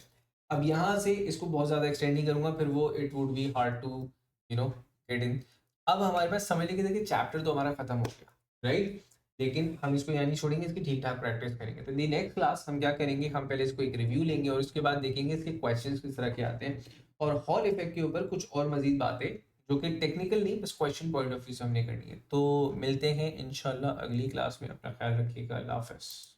अब यहाँ से इसको बहुत ज़्यादा एक्सटेंड नहीं करूँगा, फिर वो it would be hard to get in. अब हमारे पास समझ लीजिए, देखिए चैप्टर तो हमारा खत्म हो गया, राइट? लेकिन हम इसको यहाँ नहीं छोड़ेंगे, इसकी ठीक ठाक प्रैक्टिस करेंगे। तो दी नेक्स्ट क्लास हम क्या करेंगे, हम पहले इसको एक रिव्यू लेंगे और उसके बाद देखेंगे इसके क्वेश्चंस किस तरह के आते हैं, और हॉल इफेक्ट के ऊपर कुछ और मजीद बातें जो कि टेक्निकल नहीं, बस क्वेश्चन पॉइंट ऑफ व्यू से हमने करनी है। तो मिलते हैं इंशाल्लाह अगली क्लास में। अपना ख्याल रखिएगा। अल्लाह हाफ़िज़।